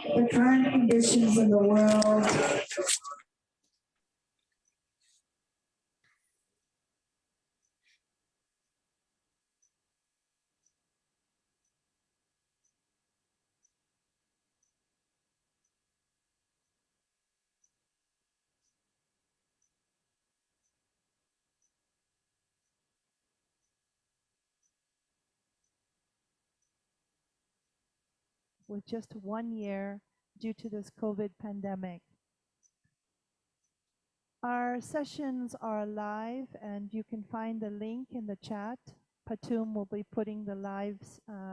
the current conditions in the world, with just 1 year due to this COVID pandemic. Our sessions are live, and you can find the link in the chat. Patum will be putting the live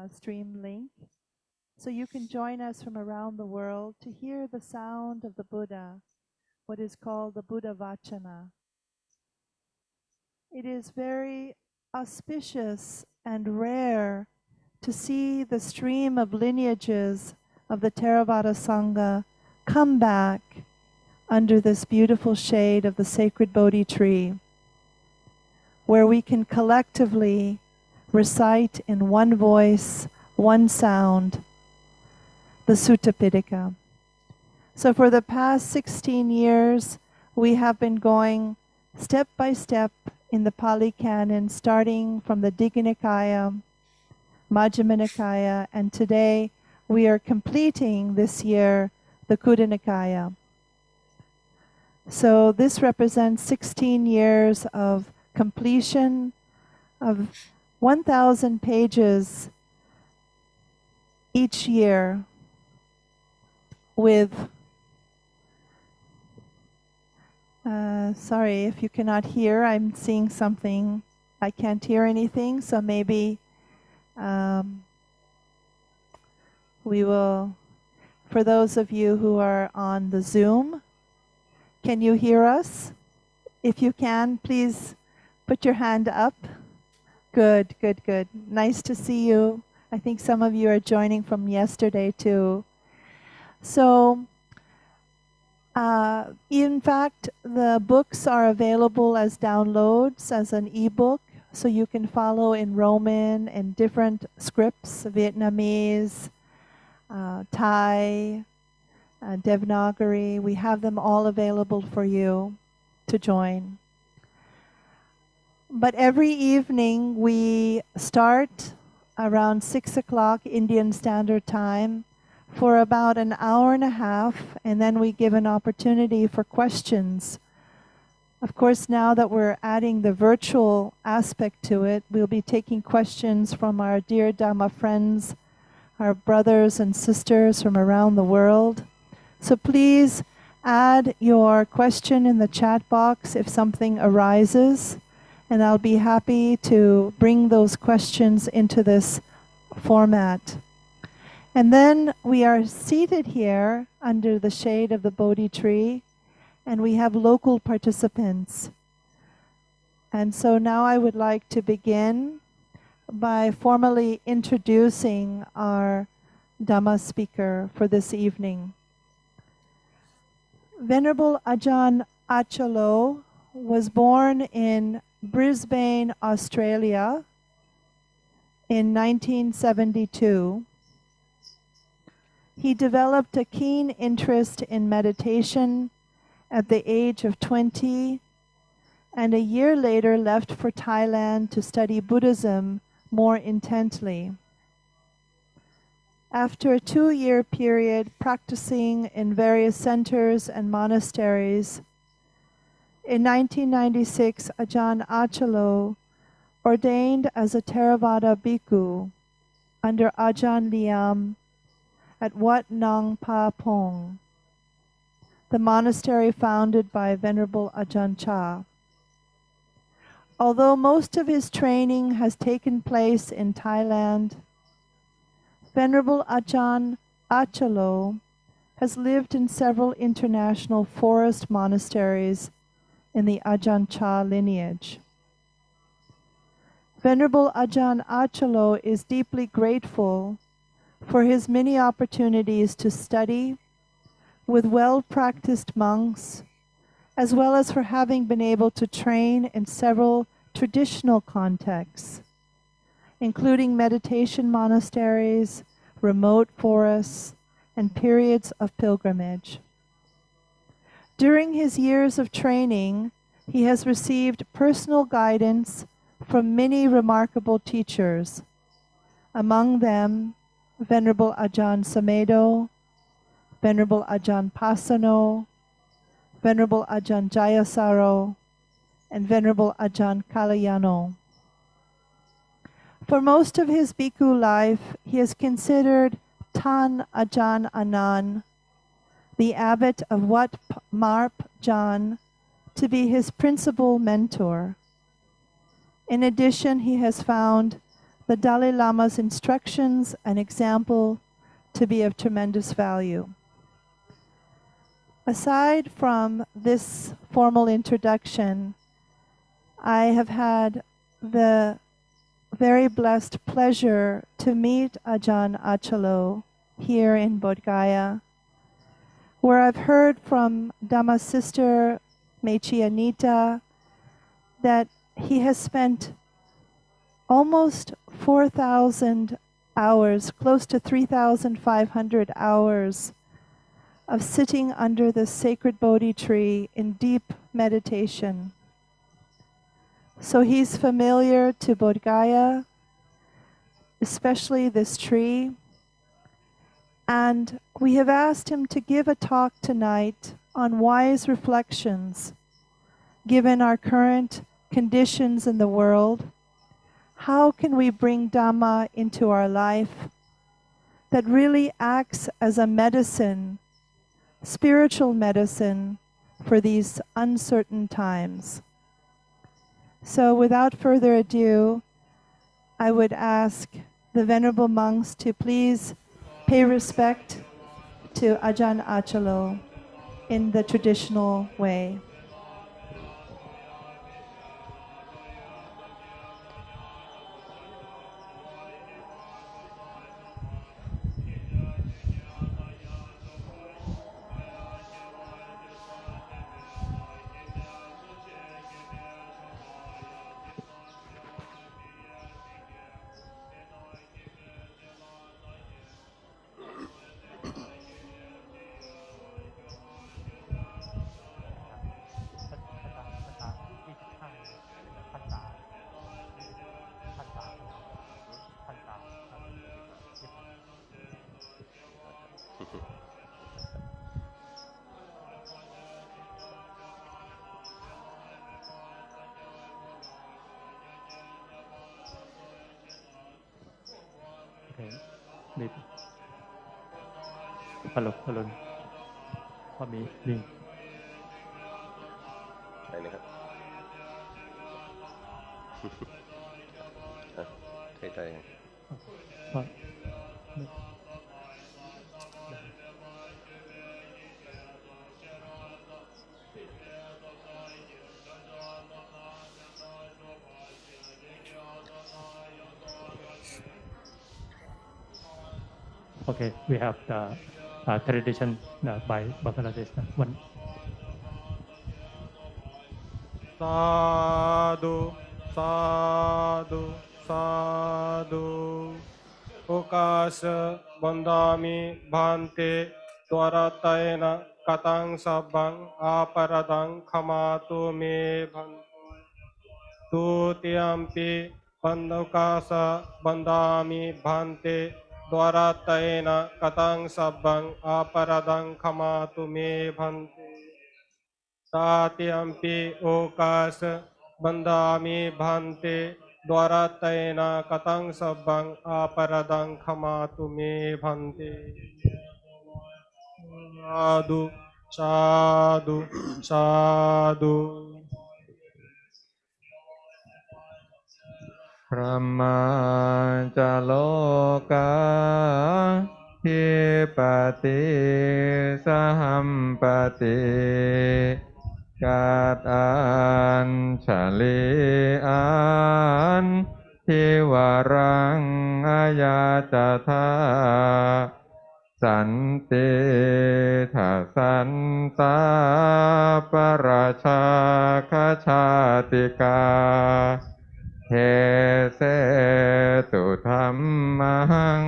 stream link. So you can join us from around the world to hear the sound of the Buddha, what is called the Buddha Vachana. It is very auspicious and rare to see the stream of lineages of the Theravada Sangha come back under this beautiful shade of the sacred Bodhi tree, where we can collectively recite in one voice, one sound, the Sutta Pitaka. So for the past 16 years, we have been going step by step in the Pali Canon, starting from the Digha Nikaya, Majjhima Nikaya, and today we are completing this year the Khuddha Nikaya. So this represents 16 years of completion of 1,000 pages each year with, sorry if you cannot hear, I'm seeing something, I can't hear anything, so maybe we will, for those of you who are on the Zoom, can you hear us? If you can, please put your hand up. Good, good, good. Nice to see you. I think some of you are joining from yesterday too. So, in fact, the books are available as downloads, as an ebook, so you can follow in Roman and different scripts, Vietnamese, Thai, Devanagari. We have them all available for you to join. But every evening we start around 6 o'clock Indian Standard Time for about an hour and a half, and then we give an opportunity for questions. Of course, now that we're adding the virtual aspect to it, we'll be taking questions from our dear Dhamma friends, our brothers and sisters from around the world. So please add your question in the chat box if something arises, and I'll be happy to bring those questions into this format. And then we are seated here under the shade of the Bodhi tree, and we have local participants. And so now I would like to begin by formally introducing our Dhamma speaker for this evening. Venerable Ajahn Achalo was born in Brisbane, Australia in 1972. He developed a keen interest in meditation at the age of 20, and a year later left for Thailand to study Buddhism more intently. After a 2-year period practicing in various centers and monasteries, in 1996 Ajahn Achalo ordained as a Theravada bhikkhu under Ajahn Liam at Wat Nong Pa Pong, the monastery founded by Venerable Ajahn Chah. Although most of his training has taken place in Thailand, Venerable Ajahn Achalo has lived in several international forest monasteries in the Ajahn Chah lineage. Venerable Ajahn Achalo is deeply grateful for his many opportunities to study with well-practiced monks, as well as for having been able to train in several traditional contexts, including meditation monasteries, remote forests, and periods of pilgrimage. During his years of training, he has received personal guidance from many remarkable teachers, among them Venerable Ajahn Sumitta, Venerable Ajahn Pasano, Venerable Ajahn Jayasarro, and Venerable Ajahn Kalayano. For most of his bhikkhu life, he is considered Tan Ajahn Anan, the abbot of Wat Marp Jan, to be his principal mentor. In addition, he has found the Dalai Lama's instructions and example to be of tremendous value. Aside from this formal introduction, I have had the very blessed pleasure to meet Ajahn Achalo here in Bodh Gaya, where I've heard from Dhamma's sister, Mechi Anita, that he has spent almost 4,000 hours, close to 3,500 hours of sitting under the sacred Bodhi tree in deep meditation. So he's familiar to Bodh Gaya, especially this tree, and we have asked him to give a talk tonight on wise reflections, given our current conditions in the world. How can we bring Dhamma into our life that really acts as a medicine, spiritual medicine, for these uncertain times? So without further ado, I would ask the Venerable monks to please pay respect to Ajahn Achalo in the traditional way. Hello. พอมีลิงก์ไหนนะครับใช่ Okay, we have the tradition by Bangladesh. One. Sadhu, sadhu, sadhu. Ukasa bandami bhante tvaratayana katang sabbang aparadang khamatu me bhante. Tutiyampi bandukasa bandami bhante tvaratayana katang sabbang aparadang khamatu me bhante. Satyampi okasa bandami bhante dwaratayana katang sabbang aparadang khamatu me bhante. Sadhu, sadhu, sadhu. Brahmacaloka hipati sahampati kat an chali an hiwarang ayatata santi thasanta paracha kachatika he se tu thammahaṃ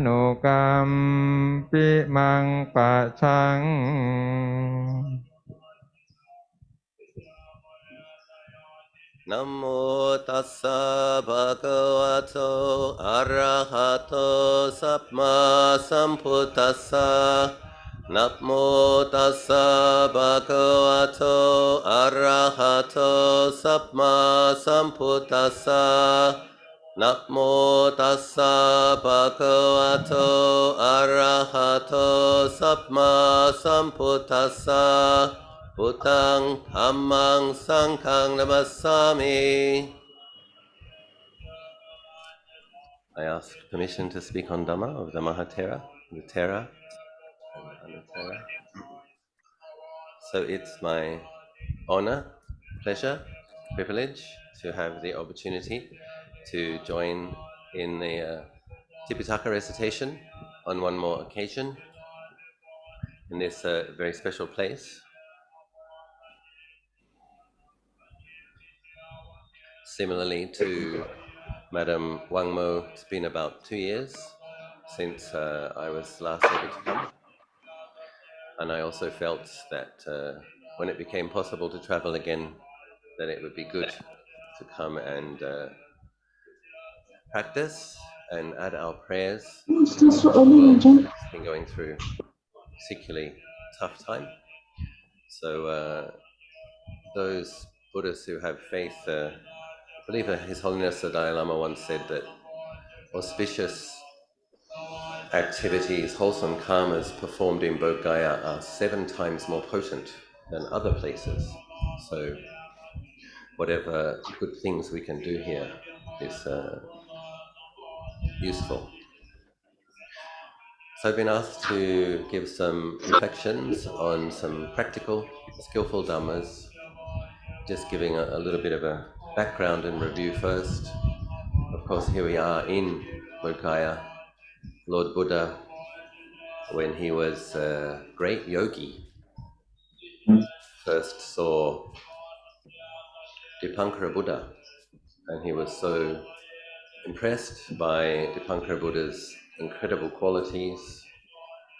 นุกรรมปิมังปะชัง นะโมตัสสะภะคะวะโตอะระหะโตสัมมาสัมพุทธัสสะนะโมตัสสะภะคะวะโตอะระหะโตสัมมาสัมพุทธัสสะนะโมตัสสะภะคะวะโตอะระหะโตสัมมาสัมพุทธัสสะพุทธังธัมมังสังฆังนะมัสสามิ I ask permission to speak on Dhamma of the Mahatera, the Thera, and the Thera. So it's my honor, pleasure, privilege to have the opportunity to join in the Tipitakadhara recitation on one more occasion in this very special place. Similarly to Madam Wang Mo, it's been about 2 years since I was last able to come. And I also felt that when it became possible to travel again, that it would be good to come and practice and add our prayers. Well, it's been going through a particularly tough time. So those Buddhists who have faith, I believe His Holiness the Dalai Lama once said that auspicious activities, wholesome karmas performed in Bodh Gaya are 7 times more potent than other places. So whatever good things we can do here is useful. So I've been asked to give some reflections on some practical, skillful dhammas, just giving a little bit of a background and review first. Of course, here we are in Bodh Gaya. Lord Buddha, when he was a great yogi, first saw Dipankara Buddha, and he was so impressed by Dipankara Buddha's incredible qualities,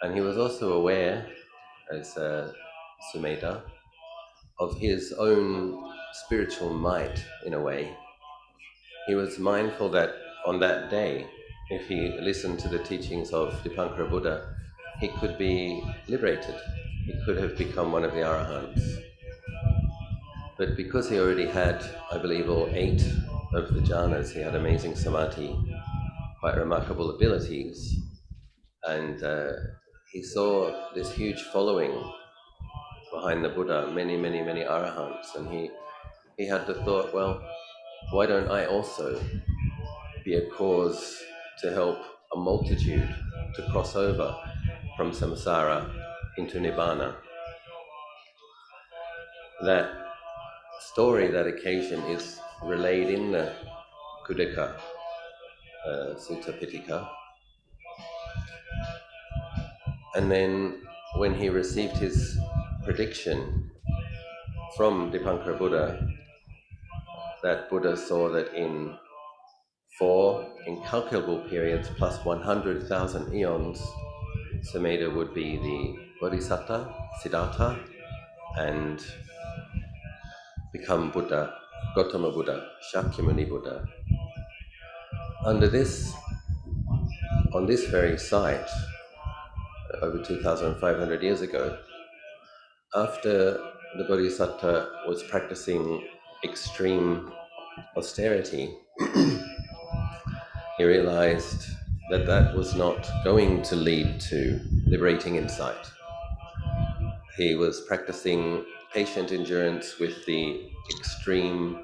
and he was also aware, as Sumitta, of his own spiritual might in a way. He was mindful that on that day, if he listened to the teachings of Dipankara Buddha, he could be liberated. He could have become one of the Arahants. But because he already had, I believe, all 8 of the jhanas, he had amazing samadhi, quite remarkable abilities, and he saw this huge following behind the Buddha, many, many, many Arahants, and he had the thought, well, why don't I also be a cause to help a multitude to cross over from samsara into nibbana? That story, that occasion is relayed in the Kudika Sutta Pitaka. And then when he received his prediction from Dipankara Buddha, that Buddha saw that in 4 incalculable periods plus 100,000 eons, Sumitta would be the Bodhisattva, Siddhartha, and become Buddha, Gautama Buddha, Shakyamuni Buddha. On this very site, over 2,500 years ago, after the Bodhisattva was practicing extreme austerity, he realized that that was not going to lead to liberating insight. He was practicing patient endurance with the extreme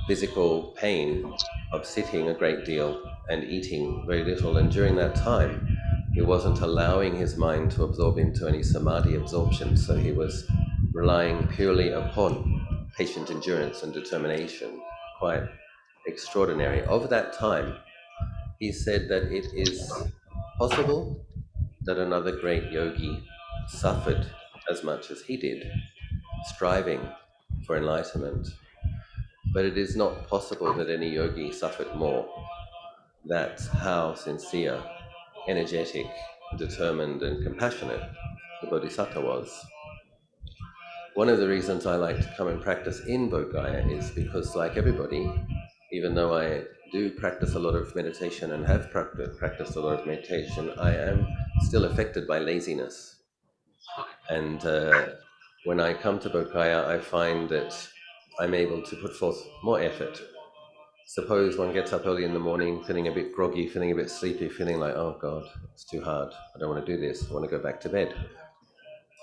physical pain of sitting a great deal and eating very little, and during that time he wasn't allowing his mind to absorb into any samadhi absorption, so he was relying purely upon patient endurance and determination. Quite extraordinary. Of that time, he said that it is possible that another great yogi suffered as much as he did, striving for enlightenment. But it is not possible that any yogi suffered more. That's how sincere energetic, determined, and compassionate the Bodhisattva was. One of the reasons I like to come and practice in Bodh Gaya is because, like everybody, even though I do practice a lot of meditation and have practiced a lot of meditation, I am still affected by laziness. And when I come to Bodh Gaya, I find that I'm able to put forth more effort. Suppose one gets up early in the morning, feeling a bit groggy, feeling a bit sleepy, feeling like, oh God, it's too hard. I don't want to do this. I want to go back to bed.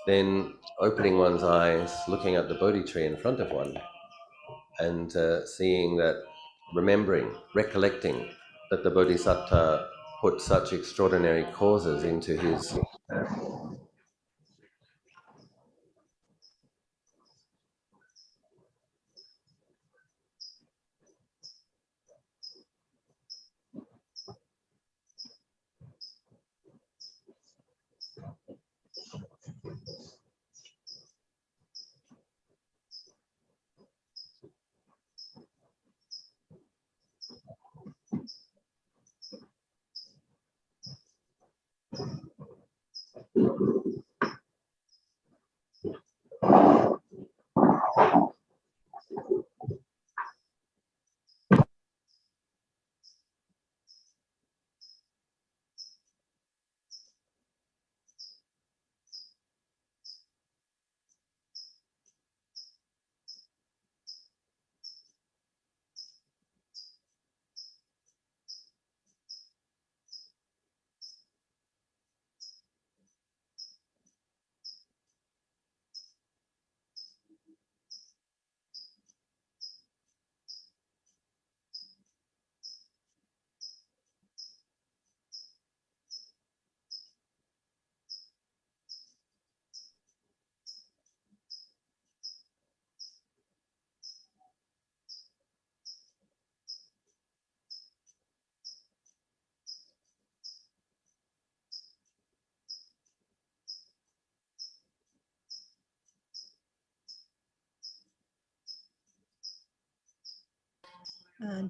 Then opening one's eyes, looking at the Bodhi tree in front of one, and seeing that, recollecting that the Bodhisattva put such extraordinary causes into his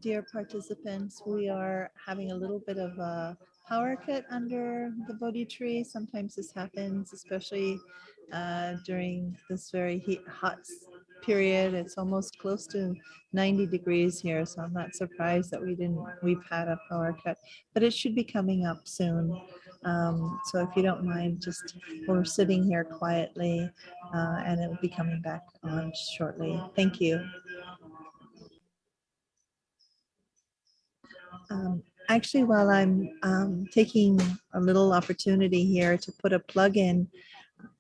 Dear participants, we are having a little bit of a power cut under the Bodhi tree. Sometimes this happens, especially during this very hot period. It's almost close to 90 degrees here, so I'm not surprised that we've had a power cut, but it should be coming up soon. So if you don't mind, we're sitting here quietly, and it will be coming back on shortly. Thank you. Actually, while I'm taking a little opportunity here to put a plug in,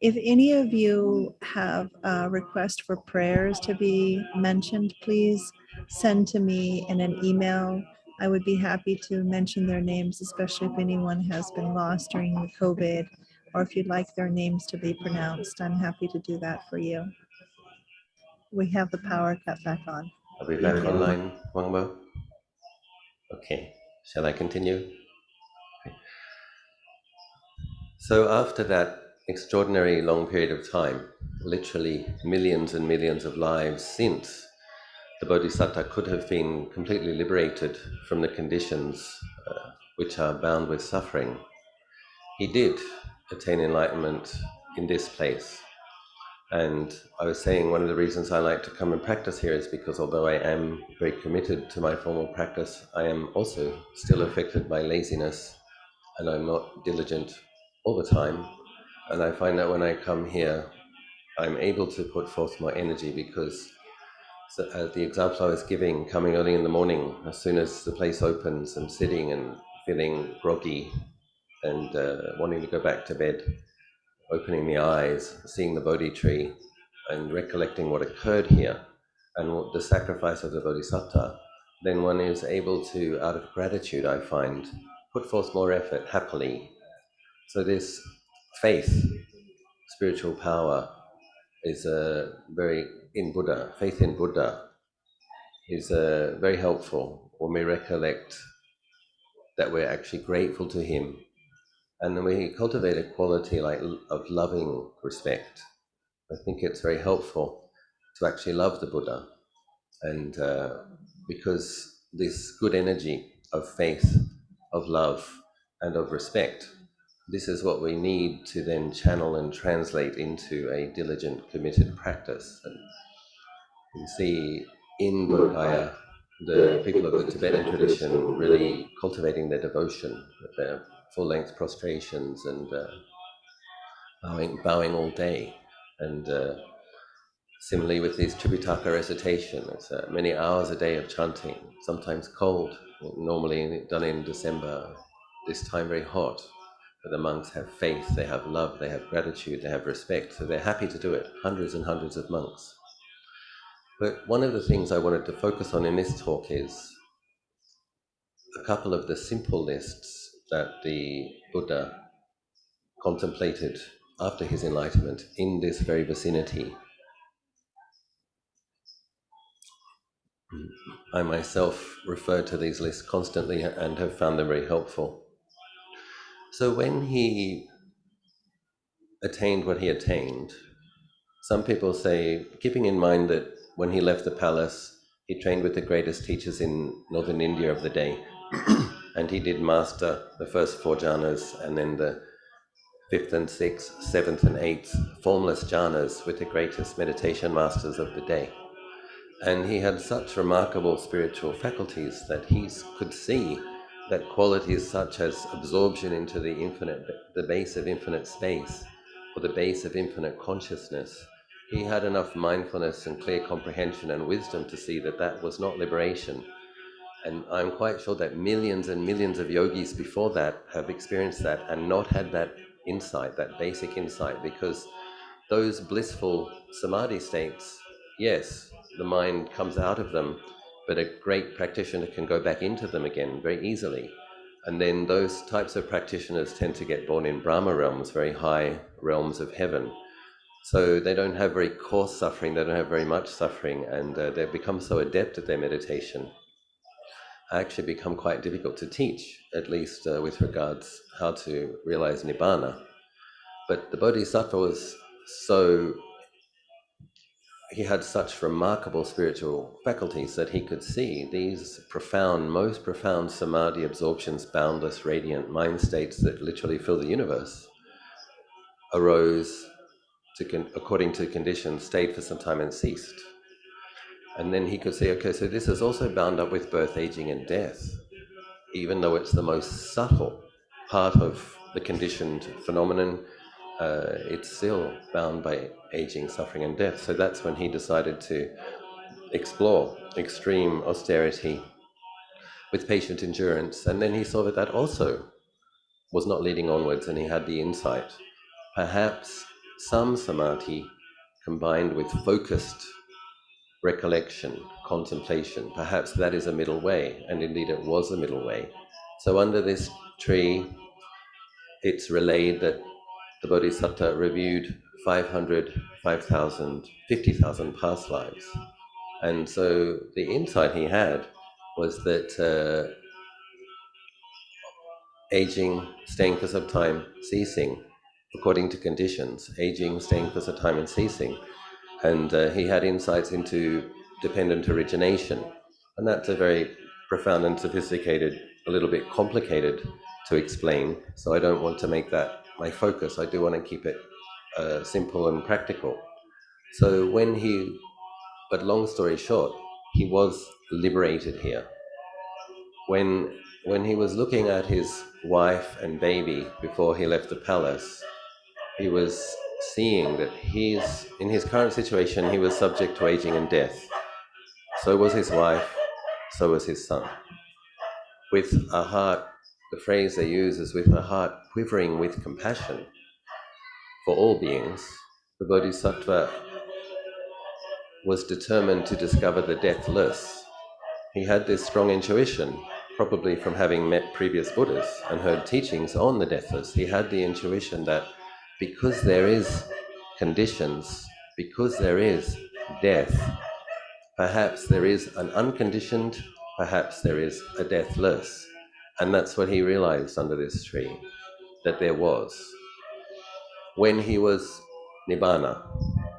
if any of you have a request for prayers to be mentioned, please send to me in an email. I would be happy to mention their names, especially if anyone has been lost during the COVID, or if you'd like their names to be pronounced, I'm happy to do that for you. We have the power cut back on. Are we back online, Wang Bo? Okay, shall I continue? So after that extraordinary long period of time, literally millions and millions of lives since, the Bodhisattva could have been completely liberated from the conditions which are bound with suffering. He did attain enlightenment in this place. And I was saying one of the reasons I like to come and practice here is because although I am very committed to my formal practice, I am also still affected by laziness, and I'm not diligent all the time. And I find that when I come here, I'm able to put forth more energy because the example I was giving, coming early in the morning, as soon as the place opens, I'm sitting and feeling groggy and wanting to go back to bed, opening the eyes, seeing the Bodhi tree and recollecting what occurred here and what the sacrifice of the Bodhisattva, then one is able to, out of gratitude, I find, put forth more effort happily. So this faith, spiritual power, is faith in Buddha is very helpful when we recollect that we're actually grateful to him, and then we cultivate a quality of loving respect. I think it's very helpful to actually love the Buddha, and because this good energy of faith, of love, and of respect. This is what we need to then channel and translate into a diligent, committed practice. And you see in Bodh Gaya, the people of the Tibetan tradition really cultivating their devotion with their full-length prostrations and bowing all day. And similarly with these Tripitaka recitation, it's many hours a day of chanting, sometimes cold, normally done in December, this time very hot. But the monks have faith, they have love, they have gratitude, they have respect, so they're happy to do it, hundreds and hundreds of monks. But one of the things I wanted to focus on in this talk is a couple of the simple lists that the Buddha contemplated after his enlightenment in this very vicinity. I myself refer to these lists constantly and have found them very helpful. So when he attained what he attained, some people say, keeping in mind that when he left the palace, he trained with the greatest teachers in northern India of the day, and he did master the first 4 jhanas and then the 5th and 6th, 7th and 8th formless jhanas with the greatest meditation masters of the day. And he had such remarkable spiritual faculties that he could see that qualities such as absorption into the infinite, the base of infinite space, or the base of infinite consciousness, he had enough mindfulness and clear comprehension and wisdom to see that that was not liberation. And I'm quite sure that millions and millions of yogis before that have experienced that and not had that insight, that basic insight, because those blissful samadhi states, yes, the mind comes out of them, but a great practitioner can go back into them again very easily. And then those types of practitioners tend to get born in Brahma realms, very high realms of heaven. So they don't have very coarse suffering, they don't have very much suffering, and they become so adept at their meditation. Actually become quite difficult to teach, at least with regards how to realize Nibbana. But the Bodhisattva was he had such remarkable spiritual faculties that he could see these profound, most profound samadhi absorptions, boundless, radiant mind states that literally fill the universe, arose according to conditions, stayed for some time and ceased. And then he could see, okay, so this is also bound up with birth, aging and death, even though it's the most subtle part of the conditioned phenomenon. It's still bound by aging, suffering and death. So that's when he decided to explore extreme austerity with patient endurance. And then he saw that that also was not leading onwards, and he had the insight. Perhaps some samadhi combined with focused recollection, contemplation, perhaps that is a middle way, and indeed it was a middle way. So under this tree, it's relayed that the Bodhisattva reviewed 500, 5,000, 50,000 past lives. And so the insight he had was that aging, staying for some time, ceasing, according to conditions, aging, staying for some time and ceasing. And he had insights into dependent origination. And that's a very profound and sophisticated, a little bit complicated to explain. So I don't want to make that my focus. I do want to keep it simple and practical. So but long story short, he was liberated here. When he was looking at his wife and baby before he left the palace, he was seeing that in his current situation, he was subject to aging and death. So was his wife, so was his son. With a heart, the phrase they use is with a heart quivering with compassion for all beings, the Bodhisattva was determined to discover the deathless. He had this strong intuition, probably from having met previous Buddhas and heard teachings on the deathless. He had the intuition that because there is conditions, because there is death, perhaps there is an unconditioned, perhaps there is a deathless. And that's what he realized under this tree, that there was. When he was Nibbana,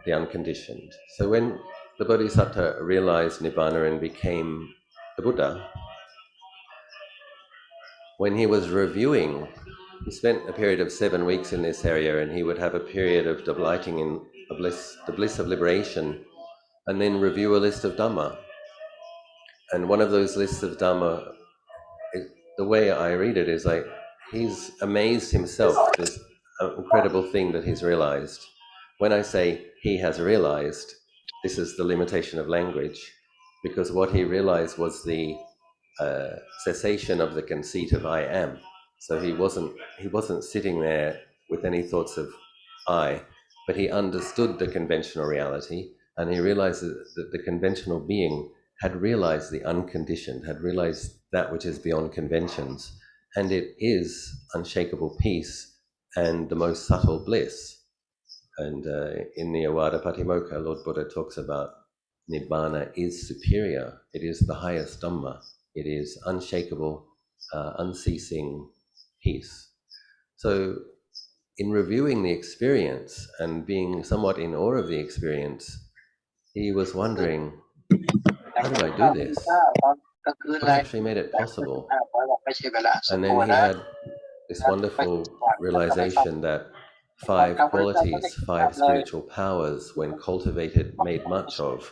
the unconditioned. So when the Bodhisattva realized Nibbana and became the Buddha, when he was reviewing, he spent a period of 7 weeks in this area, and he would have a period of delighting in the bliss of liberation, and then review a list of Dhamma. And one of those lists of Dhamma, the way I read it is like he's amazed himself, this incredible thing that he's realized. When I say he has realized, this is the limitation of language, because what he realized was the cessation of the conceit of I am. So he wasn't sitting there with any thoughts of I, but he understood the conventional reality, and he realized that the conventional being had realized the unconditioned, had realized that which is beyond conventions, and it is unshakable peace and the most subtle bliss. And in the Awada Patimokkha, Lord Buddha talks about Nibbana is superior. It is the highest Dhamma. It is unshakable, unceasing peace. So in reviewing the experience and being somewhat in awe of the experience, he was wondering, how do I do this? What actually made it possible? And then he had this wonderful realization that 5 qualities, 5 spiritual powers, when cultivated, made much of,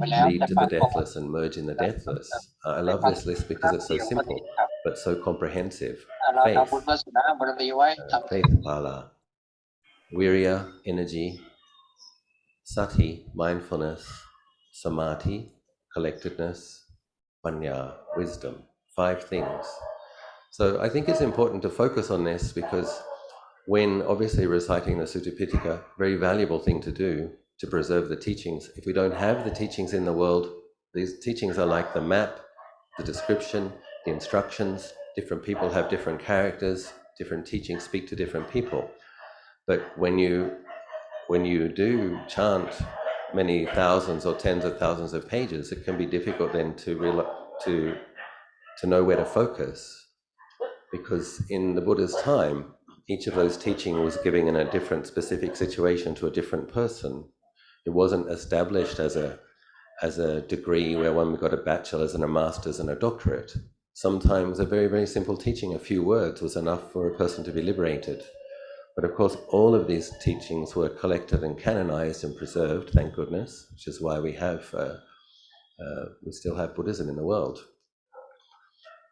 lead to the deathless and merge in the deathless. I love this list because it's so simple, but so comprehensive. Faith, pala, virya, energy, sati, mindfulness, samadhi, collectedness, panya, wisdom. 5 things. So I think it's important to focus on this, because when obviously reciting the Sutta Pitaka, very valuable thing to do to preserve the teachings. If we don't have the teachings in the world, these teachings are like the map, the description, the instructions. Different people have different characters, different teachings speak to different people. But when you do chant many thousands or tens of thousands of pages, it can be difficult then to know where to focus. Because in the Buddha's time, each of those teachings was given in a different specific situation to a different person. It wasn't established as a degree where one got a bachelor's and a master's and a doctorate. Sometimes a very, very simple teaching, a few words, was enough for a person to be liberated. But of course, all of these teachings were collected and canonized and preserved, thank goodness, which is why we still have Buddhism in the world.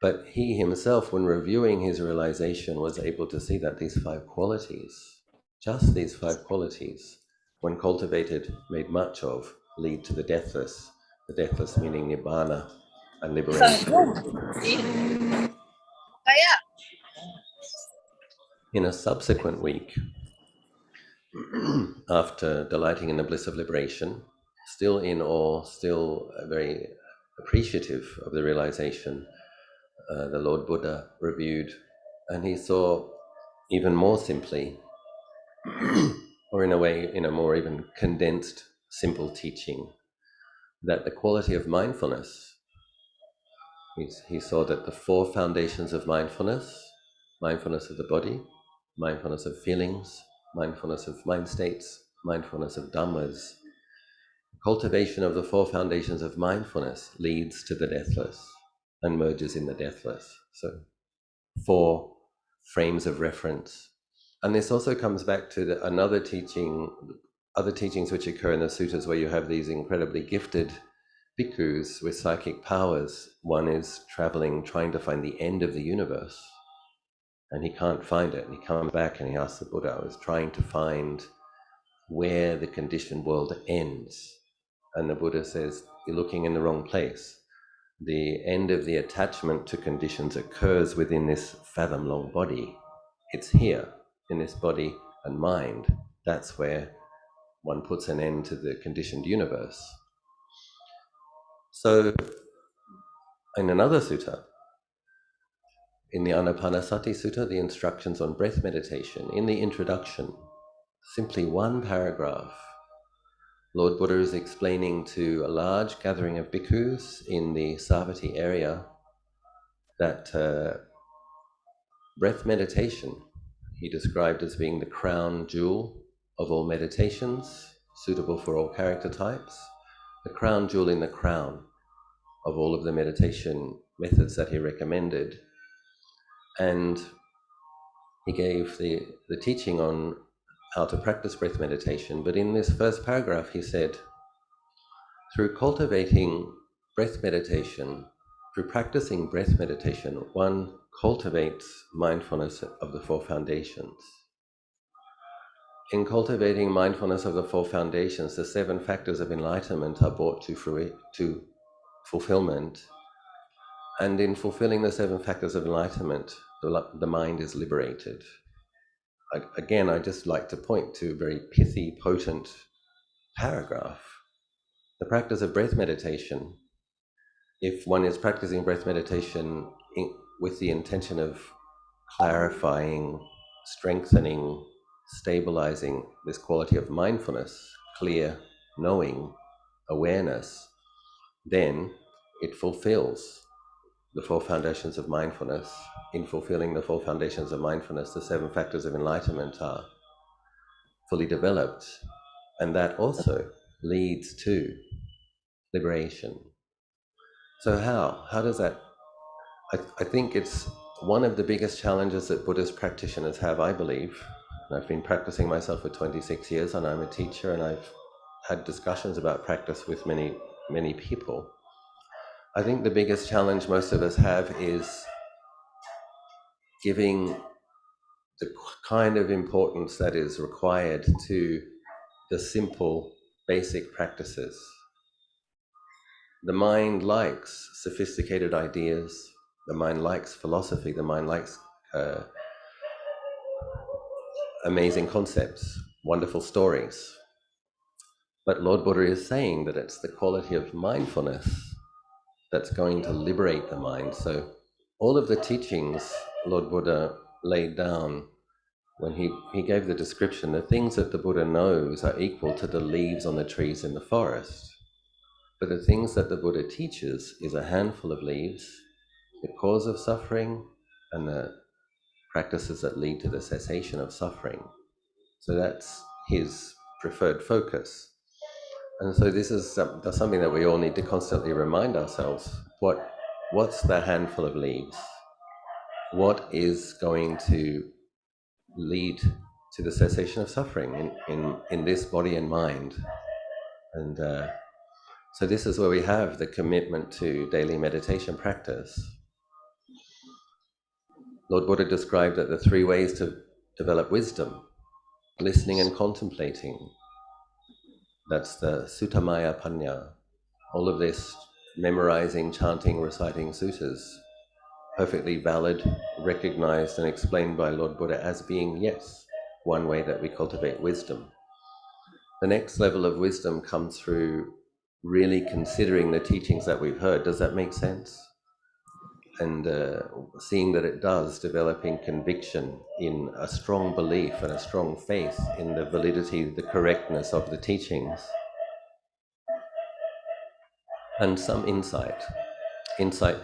But he himself, when reviewing his realization, was able to see that these 5 qualities, just these 5 qualities, when cultivated, made much of, lead to the deathless meaning Nibbana and liberation. In a subsequent week, after delighting in the bliss of liberation, still in awe, still very appreciative of the realization, the Lord Buddha reviewed, and he saw even more simply, or in a way, in a more even condensed, simple teaching, that the quality of mindfulness, he saw that the 4 foundations of mindfulness of the body, mindfulness of feelings, mindfulness of mind states, mindfulness of dhammas, cultivation of the 4 foundations of mindfulness leads to the deathless and merges in the deathless. So 4 frames of reference. And this also comes back to other teachings which occur in the suttas, where you have these incredibly gifted bhikkhus with psychic powers. One is traveling, trying to find the end of the universe, and he can't find it. And he comes back and he asks the Buddha, I was trying to find where the conditioned world ends. And the Buddha says, you're looking in the wrong place. The end of the attachment to conditions occurs within this fathom-long body. It's here, in this body and mind. That's where one puts an end to the conditioned universe. So, in another sutta, in the Anapanasati Sutta, the instructions on breath meditation, in the introduction, simply 1 paragraph, Lord Buddha is explaining to a large gathering of bhikkhus in the Savatthi area that breath meditation, he described as being the crown jewel of all meditations, suitable for all character types, the crown jewel in the crown of all of the meditation methods that he recommended. And he gave the teaching on how to practice breath meditation. But in this first paragraph, he said, through cultivating breath meditation, through practicing breath meditation, one cultivates mindfulness of the four foundations. In cultivating mindfulness of the four foundations, the 7 factors of enlightenment are brought to fulfillment. And in fulfilling the 7 factors of enlightenment, the mind is liberated. Again, I just like to point to a very pithy, potent paragraph. The practice of breath meditation, if one is practicing breath meditation with the intention of clarifying, strengthening, stabilizing this quality of mindfulness, clear knowing, awareness, then it fulfills the 4 foundations of mindfulness. In fulfilling the 4 foundations of mindfulness, the 7 factors of enlightenment are fully developed, and that also leads to liberation. So how does that? I think it's one of the biggest challenges that Buddhist practitioners have, I believe. And I've been practicing myself for 26 years, and I'm a teacher, and I've had discussions about practice with many people. I think the biggest challenge most of us have is giving the kind of importance that is required to the simple, basic practices. The mind likes sophisticated ideas, the mind likes philosophy, the mind likes amazing concepts, wonderful stories. But Lord Buddha is saying that it's the quality of mindfulness that's going to liberate the mind. So all of the teachings Lord Buddha laid down when he gave the description, the things that the Buddha knows are equal to the leaves on the trees in the forest. But the things that the Buddha teaches is a handful of leaves, the cause of suffering, and the practices that lead to the cessation of suffering. So that's his preferred focus. And so this is something that we all need to constantly remind ourselves. What's the handful of leaves? What is going to lead to the cessation of suffering in this body and mind? And so this is where we have the commitment to daily meditation practice. Lord Buddha described that the 3 ways to develop wisdom: listening and contemplating. That's the Suttamaya Panya. All of this memorizing, chanting, reciting suttas, perfectly valid, recognized and explained by Lord Buddha as being, yes, one way that we cultivate wisdom. The next level of wisdom comes through really considering the teachings that we've heard. Does that make sense? And seeing that it does, developing conviction in a strong belief and a strong faith in the validity, the correctness of the teachings. And some insight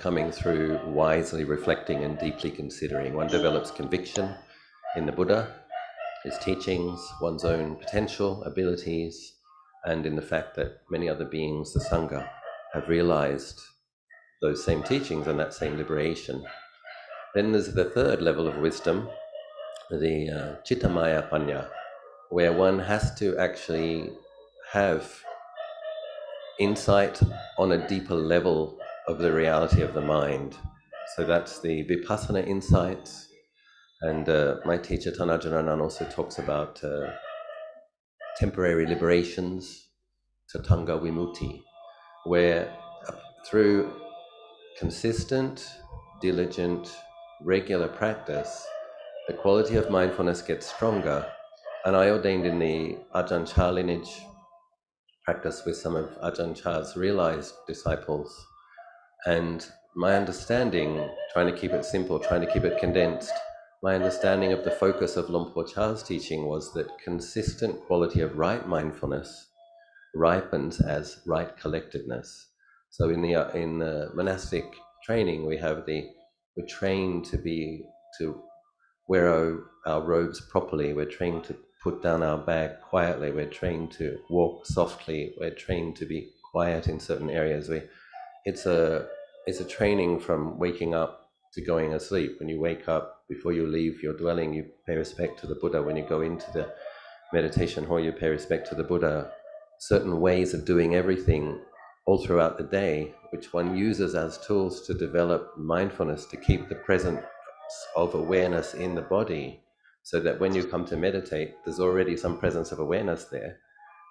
coming through wisely reflecting and deeply considering. One develops conviction in the Buddha, his teachings, one's own potential, abilities, and in the fact that many other beings, the Sangha, have realized those same teachings and that same liberation. Then there's the 3rd level of wisdom, the Chittamaya Panya, where one has to actually have insight on a deeper level of the reality of the mind. So that's the Vipassana insights. And my teacher Tanajanan also talks about temporary liberations, Tatanga Vimutti, where through consistent, diligent, regular practice, the quality of mindfulness gets stronger. And I ordained in the Ajahn Chah lineage, practice with some of Ajahn Chah's realized disciples. And my understanding, trying to keep it simple, trying to keep it condensed, my understanding of the focus of Luang Por Chah's teaching was that consistent quality of right mindfulness ripens as right collectedness. So in the monastic training, we're trained to wear our robes properly. We're trained to put down our bag quietly. We're trained to walk softly. We're trained to be quiet in certain areas. It's a training from waking up to going asleep. When you wake up, before you leave your dwelling, you pay respect to the Buddha. When you go into the meditation hall, you pay respect to the Buddha. Certain ways of doing everything all throughout the day, which one uses as tools to develop mindfulness, to keep the presence of awareness in the body, so that when you come to meditate, there's already some presence of awareness there.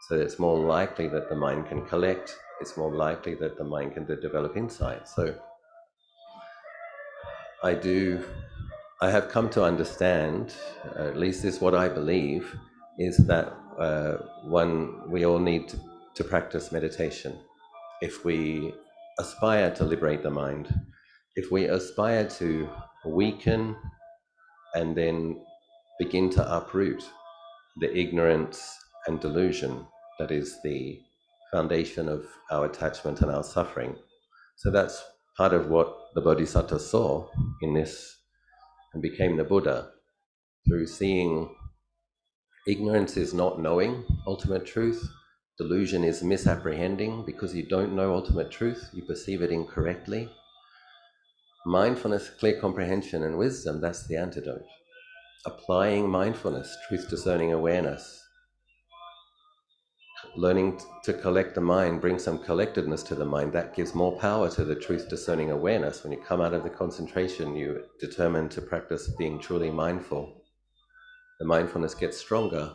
So it's more likely that the mind can collect, it's more likely that the mind can develop insight. So I have come to understand, at least this is what I believe, is that we all need to practice meditation. If we aspire to liberate the mind, if we aspire to weaken and then begin to uproot the ignorance and delusion that is the foundation of our attachment and our suffering. So that's part of what the Bodhisattva saw in this and became the Buddha, through seeing ignorance is not knowing ultimate truth, delusion is misapprehending because you don't know ultimate truth, you perceive it incorrectly. Mindfulness, clear comprehension and wisdom, that's the antidote. Applying mindfulness, truth-discerning awareness, learning to collect the mind, bring some collectedness to the mind, that gives more power to the truth-discerning awareness. When you come out of the concentration, you determine to practice being truly mindful. The mindfulness gets stronger,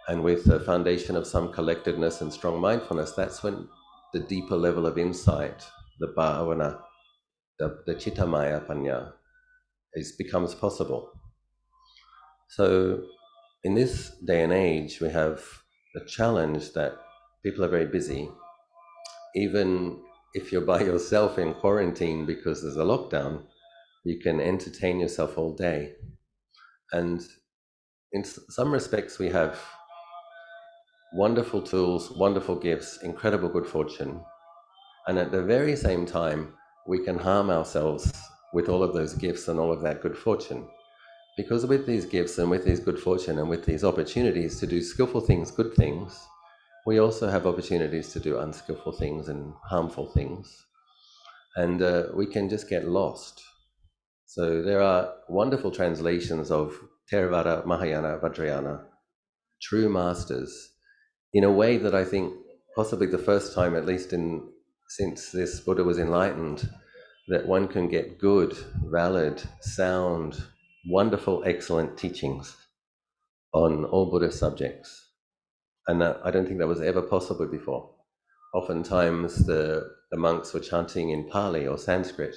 and with the foundation of some collectedness and strong mindfulness, that's when the deeper level of insight, the bhavana, the chittamaya panya, becomes possible. So in this day and age, we have the challenge that people are very busy. Even if you're by yourself in quarantine because there's a lockdown, you can entertain yourself all day. And in some respects, we have wonderful tools, wonderful gifts, incredible good fortune. And at the very same time, we can harm ourselves with all of those gifts and all of that good fortune. Because with these gifts and with these good fortune and with these opportunities to do skillful things, good things, we also have opportunities to do unskillful things and harmful things. And we can just get lost. So there are wonderful translations of Theravada, Mahayana, Vajrayana, true masters, in a way that I think possibly the first time, at least since this Buddha was enlightened, that one can get good, valid, sound, wonderful, excellent teachings on all Buddhist subjects. And I don't think that was ever possible before. Oftentimes the monks were chanting in Pali or Sanskrit.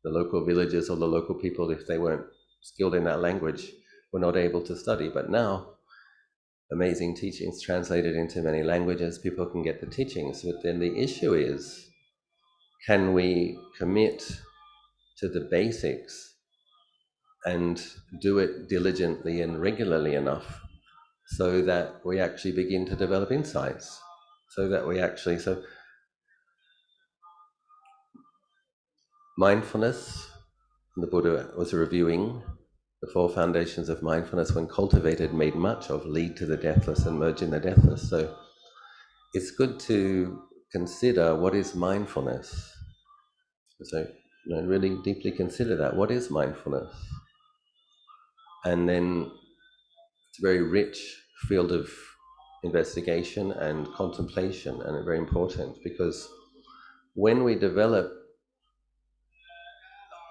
The local villagers or the local people, if they weren't skilled in that language, were not able to study. But now, amazing teachings translated into many languages, people can get the teachings. But then the issue is, can we commit to the basics and do it diligently and regularly enough so that we actually begin to develop insights, so mindfulness, the Buddha was reviewing the four foundations of mindfulness, when cultivated, made much of, lead to the deathless and merge in the deathless. So it's good to consider, what is mindfulness? So really deeply consider that. What is mindfulness? And then it's a very rich field of investigation and contemplation, and very important, because when we develop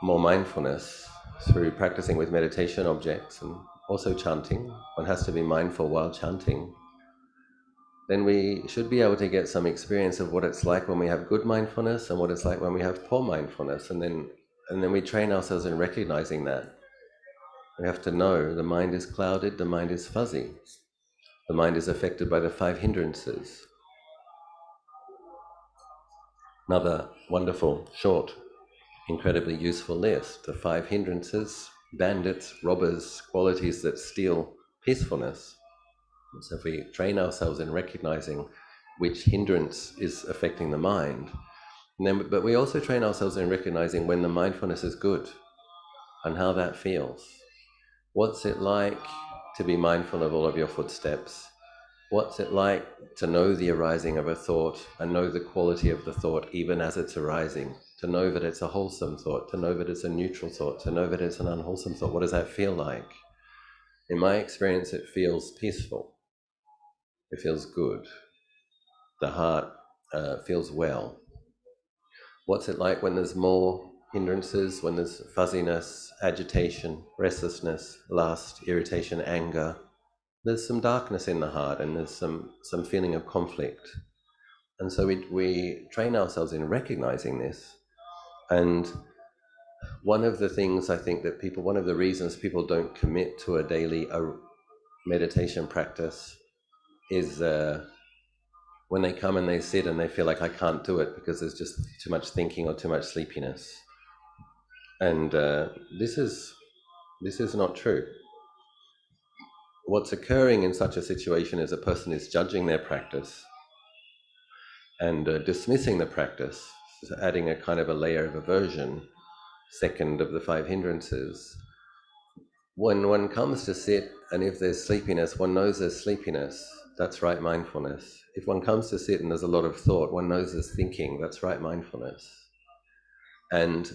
more mindfulness through practicing with meditation objects and also chanting, one has to be mindful while chanting, then we should be able to get some experience of what it's like when we have good mindfulness and what it's like when we have poor mindfulness, and then we train ourselves in recognizing that. We have to know the mind is clouded, the mind is fuzzy, the mind is affected by the 5 hindrances. Another wonderful, short, incredibly useful list. The 5 hindrances: bandits, robbers, qualities that steal peacefulness. So if we train ourselves in recognizing which hindrance is affecting the mind, but we also train ourselves in recognizing when the mindfulness is good and how that feels. What's it like to be mindful of all of your footsteps? What's it like to know the arising of a thought and know the quality of the thought even as it's arising? To know that it's a wholesome thought, to know that it's a neutral thought, to know that it's an unwholesome thought. What does that feel like? In my experience, it feels peaceful. It feels good. The heart feels well. What's it like when there's more hindrances, when there's fuzziness, agitation, restlessness, lust, irritation, anger? There's some darkness in the heart and there's some feeling of conflict. And so we train ourselves in recognizing this. And one of the things I think that one of the reasons people don't commit to a daily meditation practice is when they come and they sit and they feel like I can't do it because there's just too much thinking or too much sleepiness. And this is not true. What's occurring in such a situation is a person is judging their practice and dismissing the practice, so adding a kind of a layer of aversion, second of the 5 hindrances. When one comes to sit, and if there's sleepiness, one knows there's sleepiness, that's right mindfulness. If one comes to sit and there's a lot of thought, one knows there's thinking, that's right mindfulness. And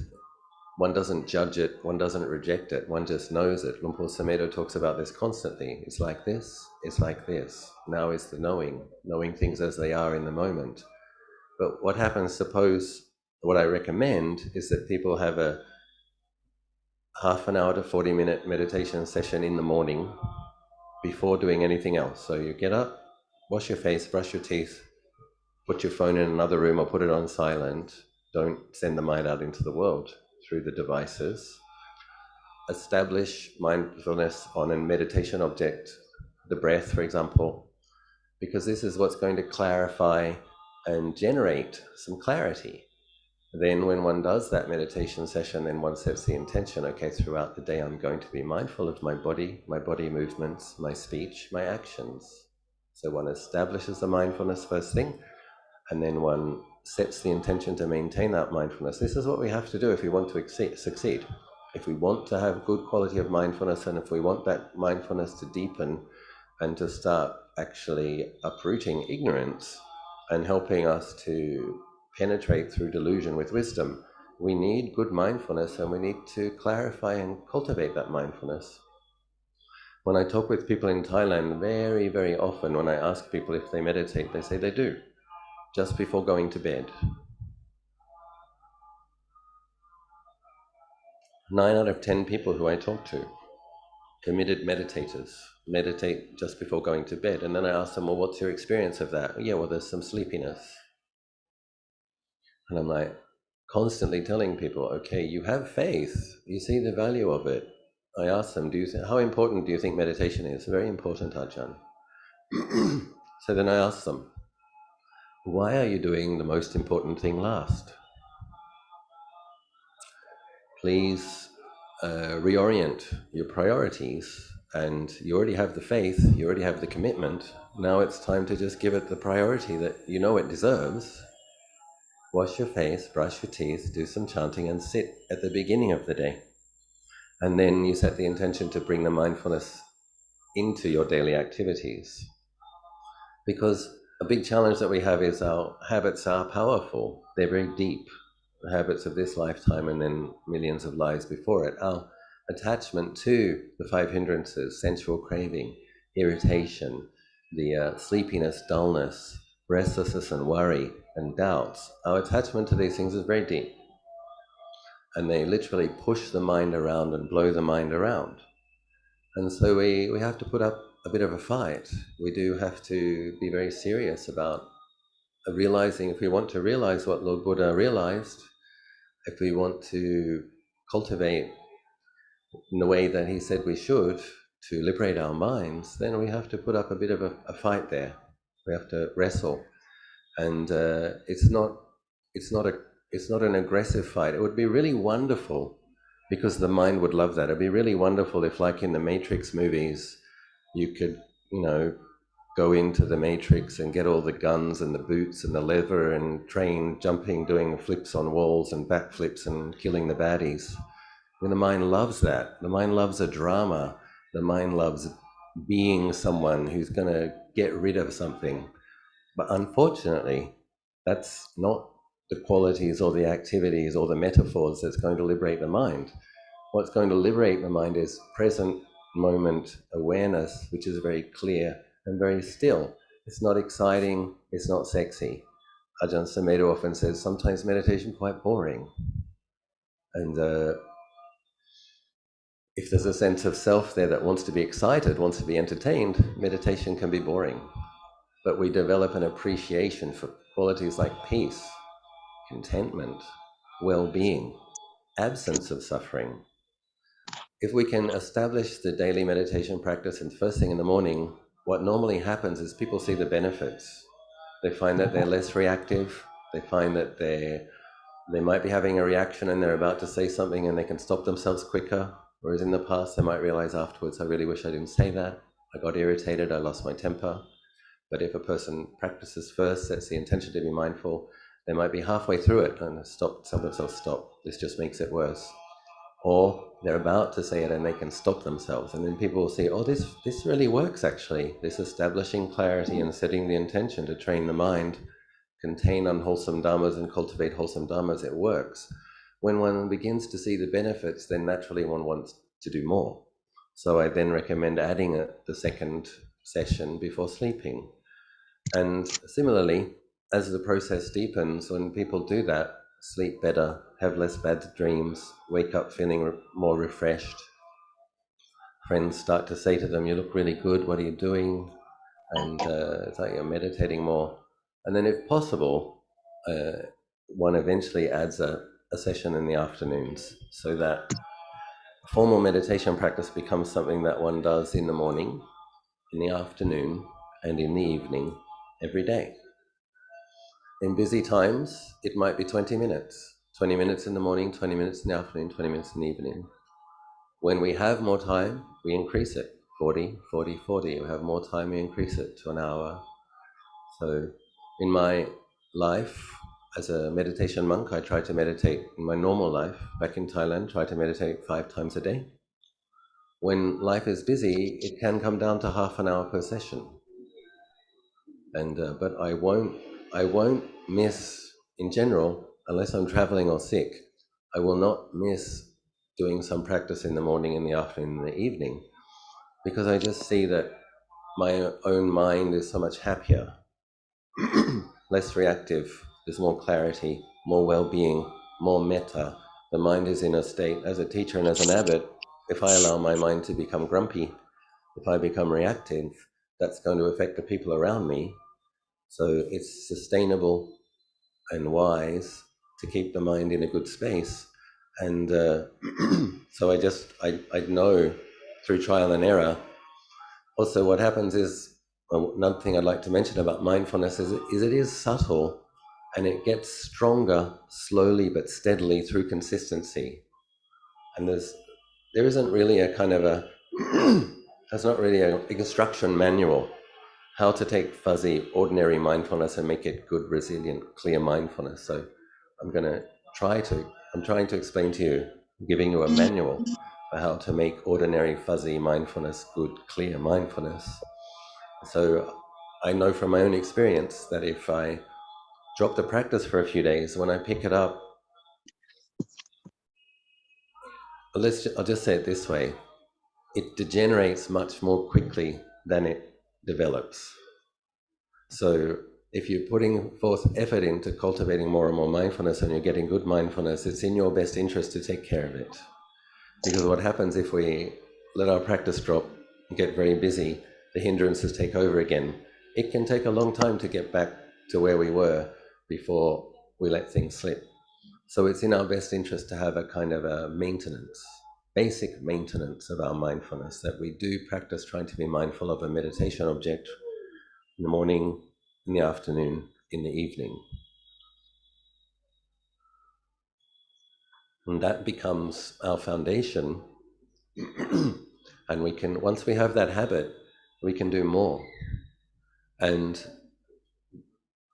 one doesn't judge it, one doesn't reject it, one just knows it. Lumpur Sumitta talks about this constantly. It's like this, it's like this. Now is the knowing things as they are in the moment. But what happens, suppose, what I recommend is that people have a half an hour to 40-minute meditation session in the morning before doing anything else. So you get up, wash your face, brush your teeth, put your phone in another room or put it on silent. Don't send the mind out into the world through the devices. Establish mindfulness on a meditation object, the breath, for example, because this is what's going to clarify and generate some clarity. Then when one does that meditation session, then one sets the intention, okay, throughout the day I'm going to be mindful of my body movements, my speech, my actions. So one establishes the mindfulness first thing, and then one sets the intention to maintain that mindfulness. This is what we have to do if we want to succeed. If we want to have good quality of mindfulness, and if we want that mindfulness to deepen and to start actually uprooting ignorance and helping us to penetrate through delusion with wisdom, we need good mindfulness, and we need to clarify and cultivate that mindfulness. When I talk with people in Thailand, very, very often when I ask people if they meditate, they say they do, just before going to bed. 9 out of 10 people who I talk to, committed meditators, meditate just before going to bed. And then I ask them, well, what's your experience of that? Yeah, well, there's some sleepiness. And I'm like, constantly telling people, okay, you have faith, you see the value of it. I ask them, how important do you think meditation is? Very important, Ajahn. So then I ask them, why are you doing the most important thing last? Please reorient your priorities, and you already have the faith, you already have the commitment. Now it's time to just give it the priority that you know it deserves. Wash your face, brush your teeth, do some chanting, and sit at the beginning of the day. And then you set the intention to bring the mindfulness into your daily activities. Because a big challenge that we have is our habits are powerful. They're very deep. The habits of this lifetime and then millions of lives before it. Our attachment to the 5 hindrances, sensual craving, irritation, the sleepiness, dullness, restlessness and worry and doubts, our attachment to these things is very deep. And they literally push the mind around and blow the mind around. And so we have to put up a bit of a fight. We do have to be very serious about realizing, if we want to realize what Lord Buddha realized, if we want to cultivate in the way that he said we should to liberate our minds, then we have to put up a bit of a fight there. We have to wrestle. And it's not an aggressive fight. It would be really wonderful, because the mind would love that. It'd be really wonderful if, like in the Matrix movies, you could, go into the Matrix and get all the guns and the boots and the leather and train jumping, doing flips on walls and backflips and killing the baddies. The mind loves that. The mind loves a drama. The mind loves being someone who's going to get rid of something. But unfortunately, that's not the qualities or the activities or the metaphors that's going to liberate the mind. What's going to liberate the mind is present moment awareness, which is very clear and very still. It's not exciting, it's not sexy. Ajahn Sumitta often says sometimes meditation quite boring. And if there's a sense of self there that wants to be excited, wants to be entertained, meditation can be boring. But we develop an appreciation for qualities like peace, contentment, well-being, absence of suffering. If we can establish the daily meditation practice and first thing in the morning, what normally happens is people see the benefits. They find that they're less reactive. They find that they might be having a reaction and they're about to say something and they can stop themselves quicker. Whereas in the past, they might realize afterwards, I really wish I didn't say that. I got irritated, I lost my temper. But if a person practices first, sets the intention to be mindful, they might be halfway through it and tell themselves, stop, this just makes it worse. Or they're about to say it and they can stop themselves. And then people will see, oh, this really works actually. This establishing clarity and setting the intention to train the mind, contain unwholesome dhammas and cultivate wholesome dhammas, it works. When one begins to see the benefits, then naturally one wants to do more. So I then recommend adding the second session before sleeping. And similarly, as the process deepens, when people do that, sleep better, have less bad dreams, wake up feeling more refreshed. Friends start to say to them, you look really good, what are you doing? And it's like you're meditating more. And then if possible, one eventually adds a session in the afternoons so that formal meditation practice becomes something that one does in the morning, in the afternoon, and in the evening every day. In busy times, it might be 20 minutes. 20 minutes in the morning, 20 minutes in the afternoon, 20 minutes in the evening. When we have more time, we increase it. 40, 40, 40. We have more time, we increase it to an hour. So in my life, as a meditation monk, I try to meditate in my normal life. Back in Thailand, try to meditate 5 times a day. When life is busy, it can come down to half an hour per session. And but I won't miss, in general, unless I'm traveling or sick, I will not miss doing some practice in the morning, in the afternoon, in the evening, because I just see that my own mind is so much happier, less reactive, there's more clarity, more well-being, more metta. The mind is in a state, as a teacher and as an abbot, if I allow my mind to become grumpy, if I become reactive, that's going to affect the people around me. So it's sustainable and wise to keep the mind in a good space. And so I know through trial and error. Also what happens is, another thing I'd like to mention about mindfulness is it is subtle and it gets stronger slowly but steadily through consistency. And there isn't really a kind of there's not really an instruction manual how to take fuzzy, ordinary mindfulness and make it good, resilient, clear mindfulness. So I'm trying to explain to you, giving you a manual for how to make ordinary, fuzzy mindfulness good, clear mindfulness. So I know from my own experience that if I drop the practice for a few days, when I pick it up, I'll just say it this way, it degenerates much more quickly than it develops. So if you're putting forth effort into cultivating more and more mindfulness and you're getting good mindfulness, it's in your best interest to take care of it. Because what happens if we let our practice drop and get very busy, the hindrances take over again. It can take a long time to get back to where we were before we let things slip. So it's in our best interest to have a kind of a maintenance, basic maintenance of our mindfulness, that we do practice trying to be mindful of a meditation object in the morning, in the afternoon, in the evening. And that becomes our foundation. And we can, once we have that habit, we can do more. And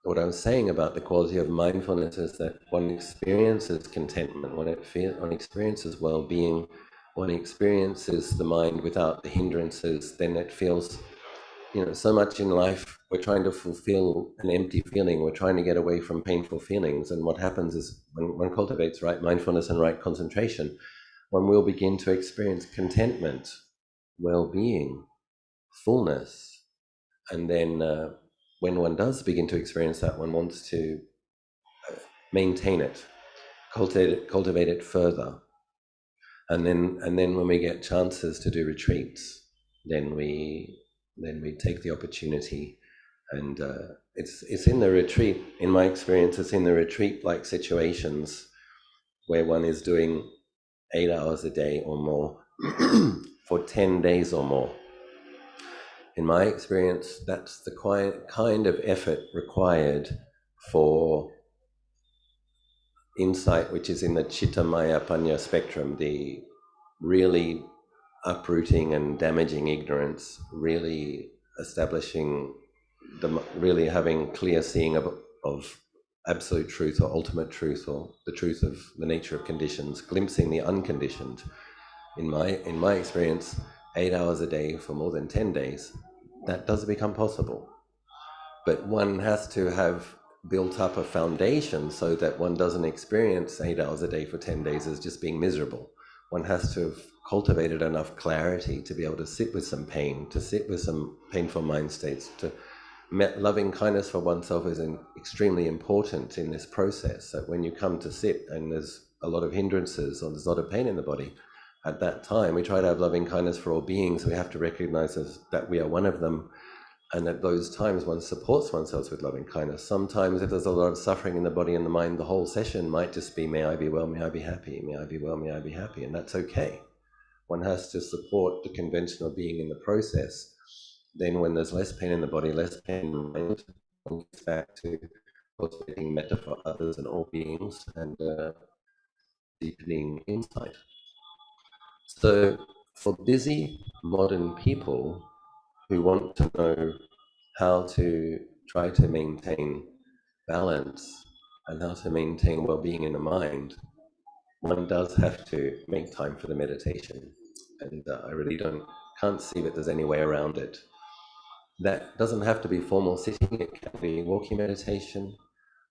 what I was saying about the quality of mindfulness is that one experiences contentment, one experiences well-being, one experiences the mind without the hindrances, then it feels, so much in life we're trying to fulfill an empty feeling. We're trying to get away from painful feelings. And what happens is when one cultivates right mindfulness and right concentration, one will begin to experience contentment, well-being, fullness. And then when one does begin to experience that, one wants to maintain it, cultivate it further. And then when we get chances to do retreats, then we take the opportunity. And it's in the retreat, in my experience, it's in the retreat-like situations where one is doing 8 hours a day or more for 10 days or more. In my experience, that's the kind of effort required for insight, which is in the Chitta Maya Panya spectrum, the really uprooting and damaging ignorance, really establishing really having clear seeing of absolute truth or ultimate truth or the truth of the nature of conditions, glimpsing the unconditioned. In my experience, 8 hours a day for more than 10 days, that does become possible. But one has to have built up a foundation so that one doesn't experience 8 hours a day for 10 days as just being miserable. One has to have cultivated enough clarity to be able to sit with some pain, to sit with some painful mind states. Loving kindness for oneself is extremely important in this process, that when you come to sit and there's a lot of hindrances or there's a lot of pain in the body, at that time we try to have loving kindness for all beings. We have to recognize that we are one of them, and at those times one supports oneself with loving kindness. Sometimes if there's a lot of suffering in the body and the mind, the whole session might just be, may I be well, may I be happy, may I be well, may I be happy, and that's okay. One has to support the conventional being in the process. Then when there's less pain in the body, less pain in the mind, one gets back to cultivating metta for others and all beings and deepening insight. So for busy modern people who want to know how to try to maintain balance and how to maintain well-being in the mind, one does have to make time for the meditation. And I really can't see that there's any way around it. That doesn't have to be formal sitting, it can be walking meditation.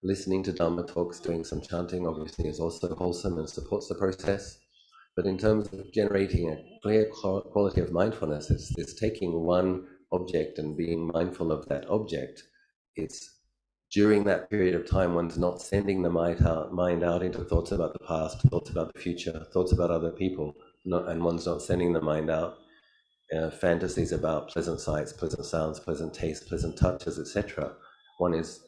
Listening to Dhamma Talks, doing some chanting obviously is also wholesome and supports the process. But in terms of generating a clear quality of mindfulness, it's taking one object and being mindful of that object. It's during that period of time one's not sending the mind out into thoughts about the past, thoughts about the future, thoughts about other people, and one's not sending the mind out fantasies about pleasant sights, pleasant sounds, pleasant tastes, pleasant touches, etc. One is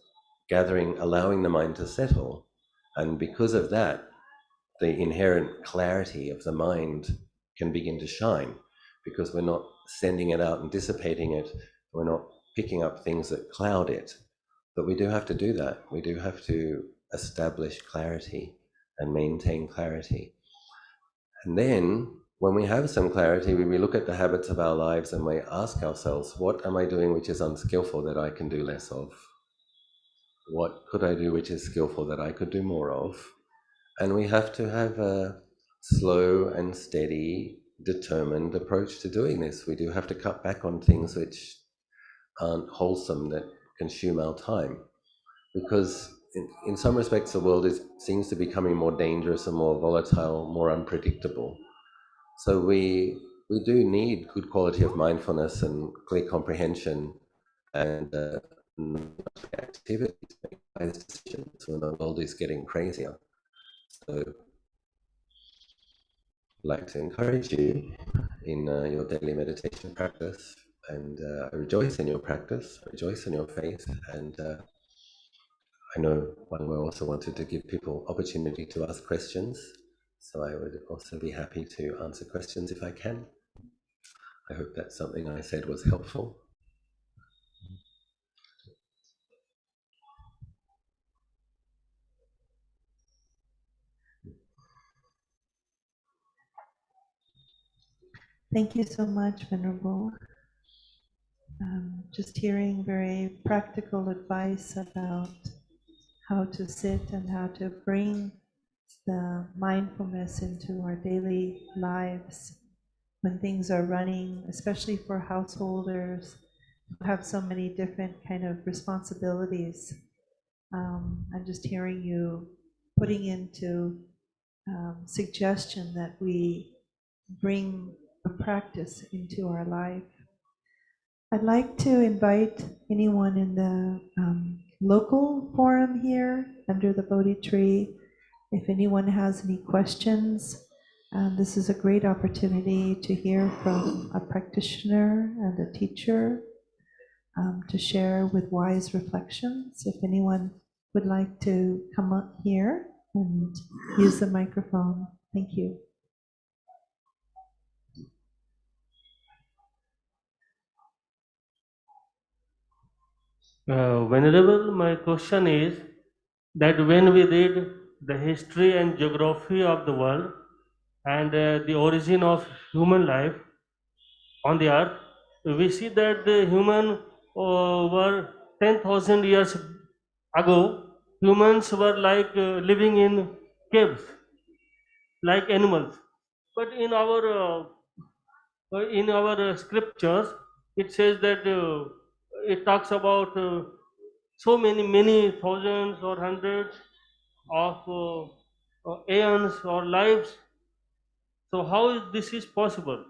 allowing the mind to settle, and because of that, the inherent clarity of the mind can begin to shine, because we're not sending it out and dissipating it, we're not picking up things that cloud it. But we do have to do that. We do have to establish clarity and maintain clarity. And then, when we have some clarity, we look at the habits of our lives and we ask ourselves, what am I doing which is unskillful that I can do less of? What could I do which is skillful that I could do more of? And we have to have a slow and steady, determined approach to doing this. We do have to cut back on things which aren't wholesome, that consume our time. Because in some respects, the world seems to be becoming more dangerous and more volatile, more unpredictable. So we do need good quality of mindfulness and clear comprehension and activity to make wise decisions when the world is getting crazier. So I'd like to encourage you in your daily meditation practice, and I rejoice in your practice, rejoice in your faith, and I know one will also wanted to give people opportunity to ask questions, so I would also be happy to answer questions if I can. I hope that something I said was helpful. Thank you so much, Venerable. Just hearing very practical advice about how to sit and how to bring the mindfulness into our daily lives when things are running, especially for householders who have so many different kind of responsibilities. I'm just hearing you putting into suggestion that we bring a practice into our life. I'd like to invite anyone in the local forum here under the Bodhi tree. If anyone has any questions, this is a great opportunity to hear from a practitioner and a teacher to share with wise reflections. If anyone would like to come up here and use the microphone, thank you. Venerable, my question is that when we read the history and geography of the world and the origin of human life on the earth, we see that the human were 10,000 years ago, humans were like living in caves, like animals. But in our scriptures, it says that it talks about so many thousands or hundreds of aeons or lives. So how is this is possible?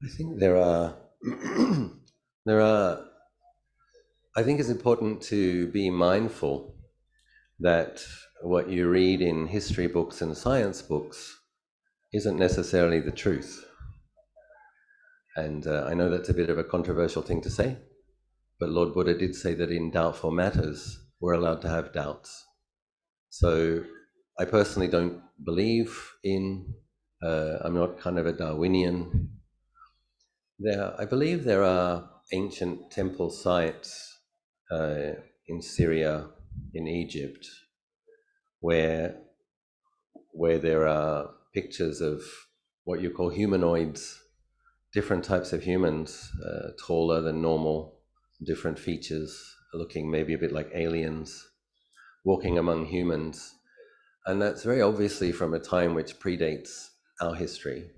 I think there are I think it's important to be mindful that what you read in history books and science books isn't necessarily the truth. And I know that's a bit of a controversial thing to say, but Lord Buddha did say that in doubtful matters, we're allowed to have doubts. So I personally don't believe in, I'm not kind of a Darwinian. I believe there are ancient temple sites in Syria, in Egypt, where there are pictures of what you call humanoids, different types of humans, taller than normal, different features, looking maybe a bit like aliens, walking among humans. And that's very obviously from a time which predates our history,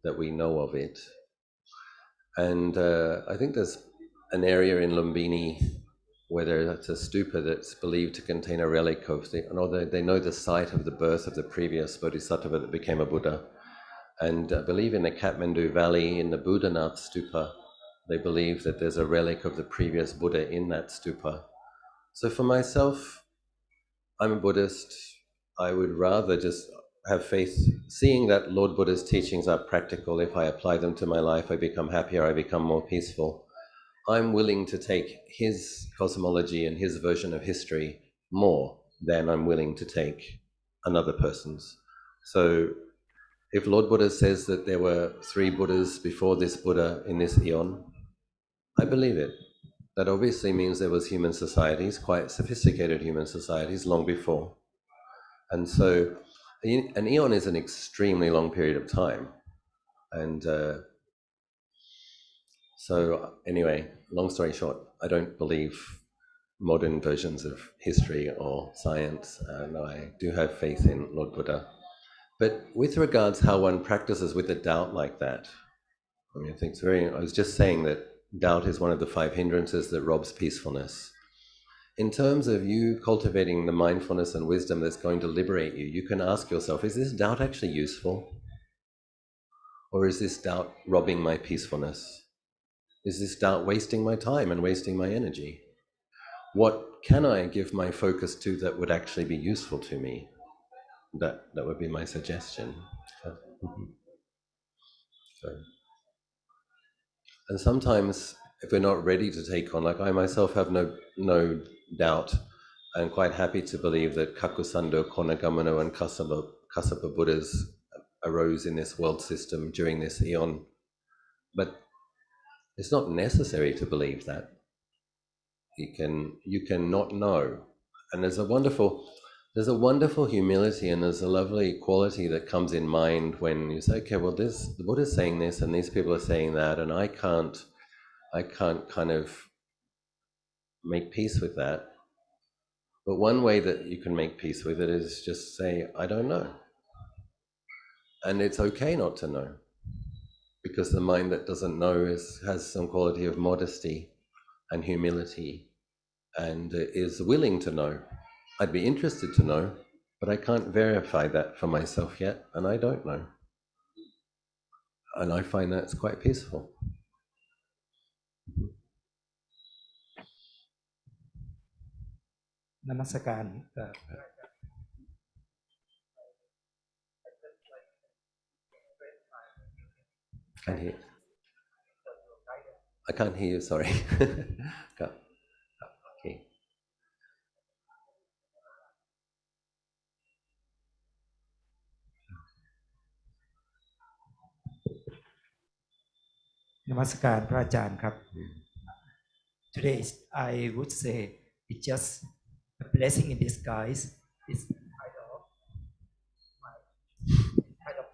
that we know of it. And I think there's an area in Lumbini where there's a stupa that's believed to contain a relic of they know the site of the birth of the previous Bodhisattva that became a Buddha. And I believe in the Kathmandu Valley, in the Buddhanath stupa, they believe that there's a relic of the previous Buddha in that stupa. So for myself, I'm a Buddhist. I would rather just have faith, seeing that Lord Buddha's teachings are practical. If I apply them to my life, I become happier, I become more peaceful. I'm willing to take his cosmology and his version of history more than I'm willing to take another person's. So if Lord Buddha says that there were 3 Buddhas before this Buddha in this eon, I believe it. That obviously means there was human societies, quite sophisticated human societies, long before. And so an eon is an extremely long period of time. And so anyway, long story short, I don't believe modern versions of history or science. No, I do have faith in Lord Buddha. But with regards how one practices with a doubt like that, I mean, I think I was just saying that doubt is one of the 5 hindrances that robs peacefulness. In terms of you cultivating the mindfulness and wisdom that's going to liberate you, you can ask yourself, is this doubt actually useful? Or is this doubt robbing my peacefulness? Is this doubt wasting my time and wasting my energy? What can I give my focus to that would actually be useful to me? That would be my suggestion. And sometimes if we're not ready to take on, like I myself have no doubt, I'm quite happy to believe that Kakusando, Konagamano and Kassapa Buddhas arose in this world system during this eon. But it's not necessary to believe that. You can not know. And there's a wonderful humility and there's a lovely quality that comes in mind when you say, okay, well, the Buddha's saying this and these people are saying that, and I can't kind of make peace with that. But one way that you can make peace with it is just say, I don't know. And it's okay not to know, because the mind that doesn't know has some quality of modesty and humility and is willing to know. I'd be interested to know, but I can't verify that for myself yet, and I don't know. And I find that's quite peaceful. Namaskaran. I can't hear you, sorry. Okay. Namaskaran, พระอาจารย์ครับ Today I would say it's just a blessing in disguise. It's kind of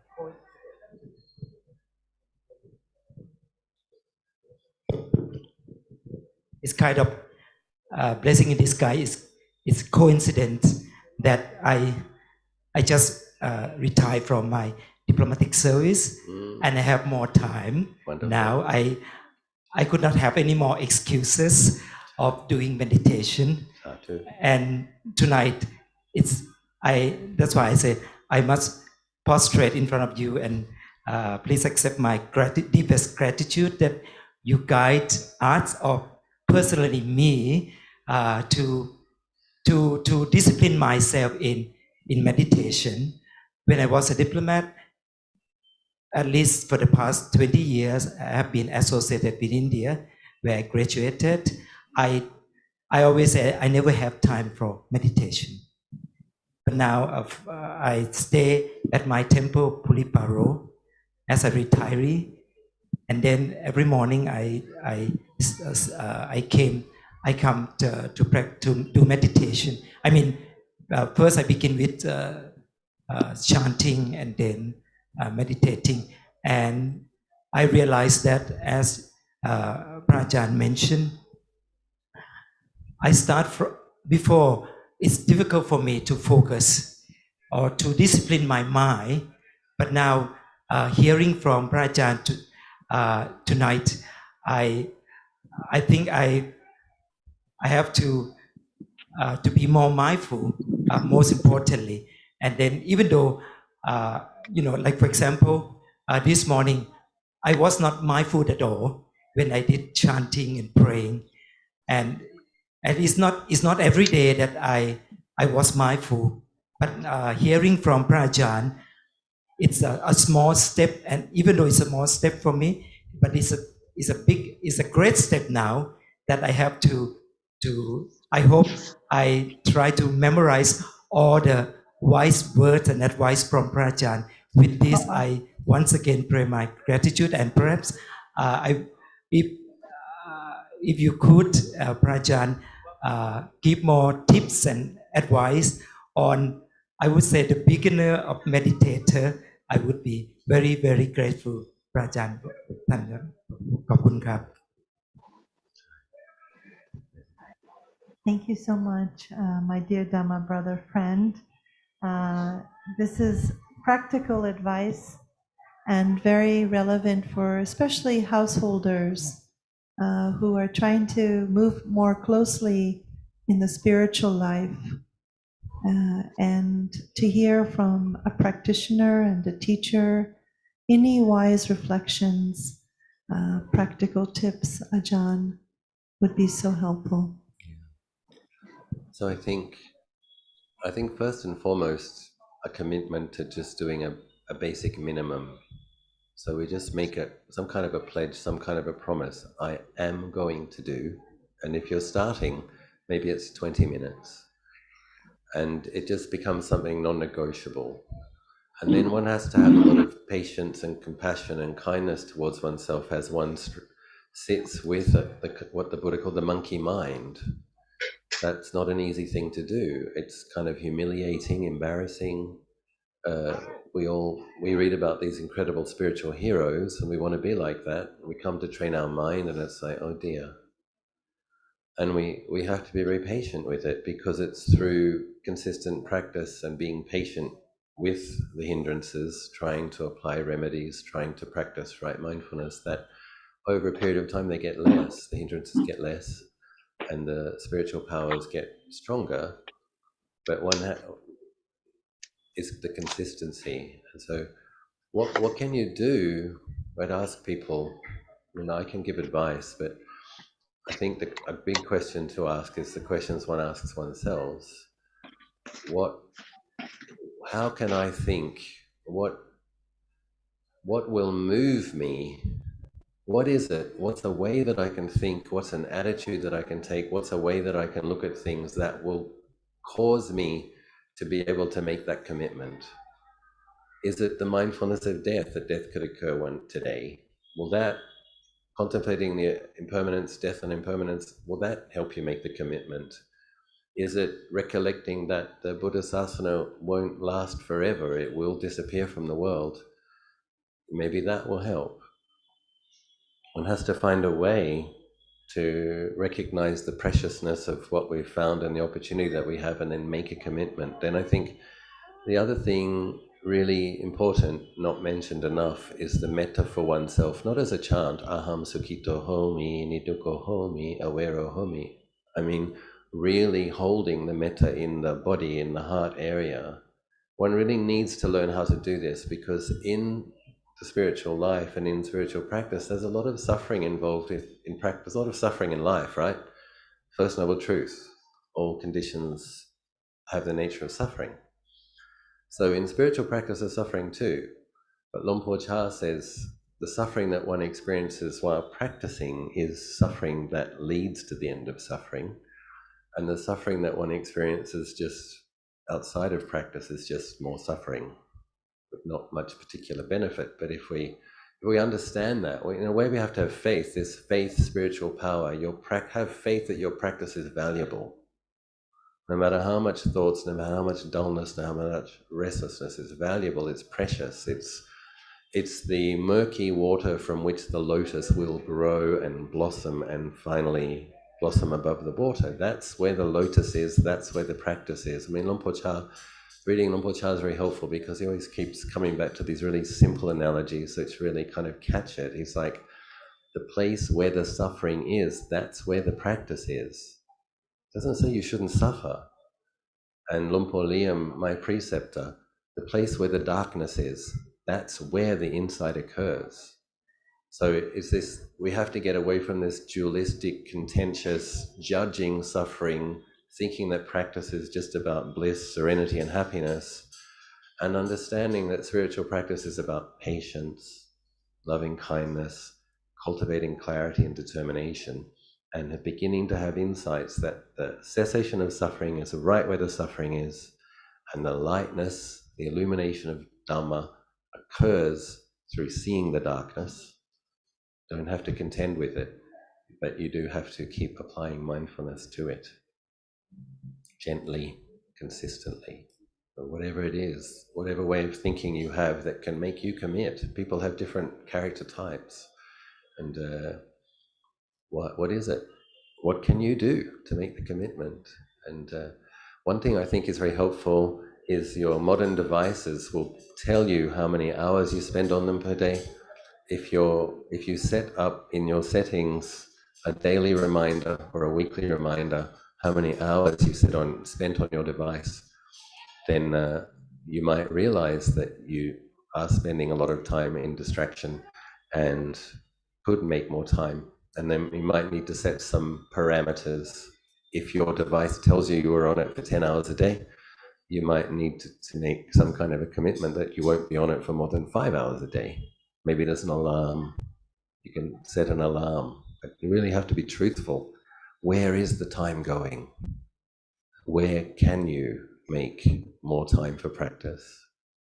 it's kind of blessing in disguise. It's coincidence that I just retired from my diplomatic service and I have more time. Wonderful. Now I could not have any more excuses of doing meditation. And tonight that's why I say I must prostrate in front of you and please accept my deepest gratitude that you guide us or personally me to discipline myself in meditation. When I was a diplomat, at least for the past 20 years, I have been associated with India, where I graduated. I always say I never have time for meditation. But now I stay at my temple, Puliparo, as a retiree. And then every morning I come to do meditation. I mean, first I begin with chanting and then meditating. And I realized that as Ajahn mentioned, I start before it's difficult for me to focus or to discipline my mind. But now hearing from Ajahn tonight, I think I have to be more mindful, most importantly. And then even though, like for example, this morning, I was not mindful at all when I did chanting and praying. And it's not every day that I was mindful. But hearing from Ajahn, it's a small step, and even though it's a small step for me, but it's a great step now that I have to I hope I try to memorize all the wise words and advice from Ajahn. With this, I once again pray my gratitude, and perhaps if you could, Ajahn, give more tips and advice on, I would say, the beginner of meditator, I would be very, very grateful, Ajahn. ขอบคุณครับ Thank you so much, my dear Dhamma brother friend. This is practical advice and very relevant for especially householders who are trying to move more closely in the spiritual life. And to hear from a practitioner and a teacher any wise reflections, practical tips, Ajahn, would be so helpful. So I think first and foremost, a commitment to just doing a basic minimum. So we just make some kind of a pledge, some kind of a promise. I am going to do, and if you're starting, maybe it's 20 minutes. And it just becomes something non-negotiable. And then one has to have a lot of patience and compassion and kindness towards oneself as one sits with what the Buddha called the monkey mind. That's not an easy thing to do. It's kind of humiliating, embarrassing. We read about these incredible spiritual heroes, and we want to be like that. We come to train our mind, and it's like, oh dear. And we have to be very patient with it, because it's through consistent practice and being patient with the hindrances, trying to apply remedies, trying to practice right mindfulness, that over a period of time they get less, the hindrances get less, and the spiritual powers get stronger. But is the consistency. And so what can you do? I'd ask people, I can give advice, but I think a big question to ask is the questions one asks oneself. How can I think? What will move me? What is it? What's a way that I can think? What's an attitude that I can take? What's a way that I can look at things that will cause me to be able to make that commitment? Is it the mindfulness of death, that death could occur today? Will that, contemplating the impermanence, death and impermanence, will that help you make the commitment? Is it recollecting that the Bodhisattva won't last forever, it will disappear from the world? Maybe that will help. One has to find a way to recognize the preciousness of what we've found and the opportunity that we have, and then make a commitment. Then I think the other thing really important, not mentioned enough, is the metta for oneself, not as a chant, aham sukhito homi, niduko homi, awero homi. I mean, really holding the metta in the body, in the heart area. One really needs to learn how to do this, because in the spiritual life and in spiritual practice, there's a lot of suffering involved in practice, a lot of suffering in life, right? First noble truth, all conditions have the nature of suffering. So in spiritual practice, there's suffering too. But Luang Por Chah says the suffering that one experiences while practicing is suffering that leads to the end of suffering. And the suffering that one experiences just outside of practice is just more suffering, with not much particular benefit. But if we understand that, in a way we have to have faith, this faith, spiritual power, have faith that your practice is valuable. No matter how much thoughts, no matter how much dullness, no matter how much restlessness, is valuable, it's precious. It's the murky water from which the lotus will grow and blossom and finally blossom above the water. That's where the lotus is, that's where the practice is. I mean, Luang Por Chah, reading Luang Por Chah is very helpful, because he always keeps coming back to these really simple analogies which really kind of catch it. He's like, the place where the suffering is, that's where the practice is. It doesn't say you shouldn't suffer. And Luang Por Liam, my preceptor, the place where the darkness is, that's where the insight occurs. So it's this, we have to get away from this dualistic, contentious, judging suffering, thinking that practice is just about bliss, serenity, and happiness, and understanding that spiritual practice is about patience, loving kindness, cultivating clarity and determination, and beginning to have insights that the cessation of suffering is right where the suffering is, and the lightness, the illumination of Dhamma occurs through seeing the darkness. Don't have to contend with it, but you do have to keep applying mindfulness to it, gently, consistently. But whatever it is, whatever way of thinking you have that can make you commit. People have different character types, and what is it? What can you do to make the commitment? And one thing I think is very helpful is your modern devices will tell you how many hours you spend on them per day. If you set up in your settings a daily reminder or a weekly reminder how many hours you spent on your device, then you might realize that you are spending a lot of time in distraction and could make more time. And then you might need to set some parameters. If your device tells you were on it for 10 hours a day, you might need to make some kind of a commitment that you won't be on it for more than 5 hours a day. Maybe there's an alarm. You can set an alarm, but you really have to be truthful. Where is the time going? Where can you make more time for practice?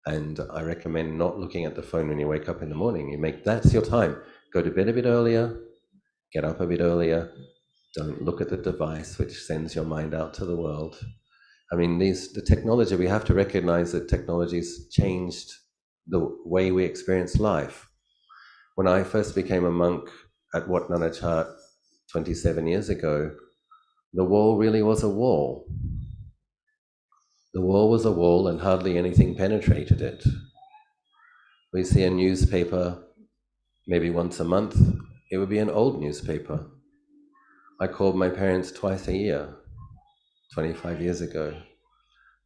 And I recommend not looking at the phone when you wake up in the morning. That's your time. Go to bed a bit earlier, get up a bit earlier. Don't look at the device which sends your mind out to the world. I mean, the technology, we have to recognize that technology's changed the way we experience life. When I first became a monk at Wat Nanachat 27 years ago, the wall really was a wall. The wall was a wall and hardly anything penetrated it. We see a newspaper maybe once a month. It would be an old newspaper. I called my parents twice a year, 25 years ago.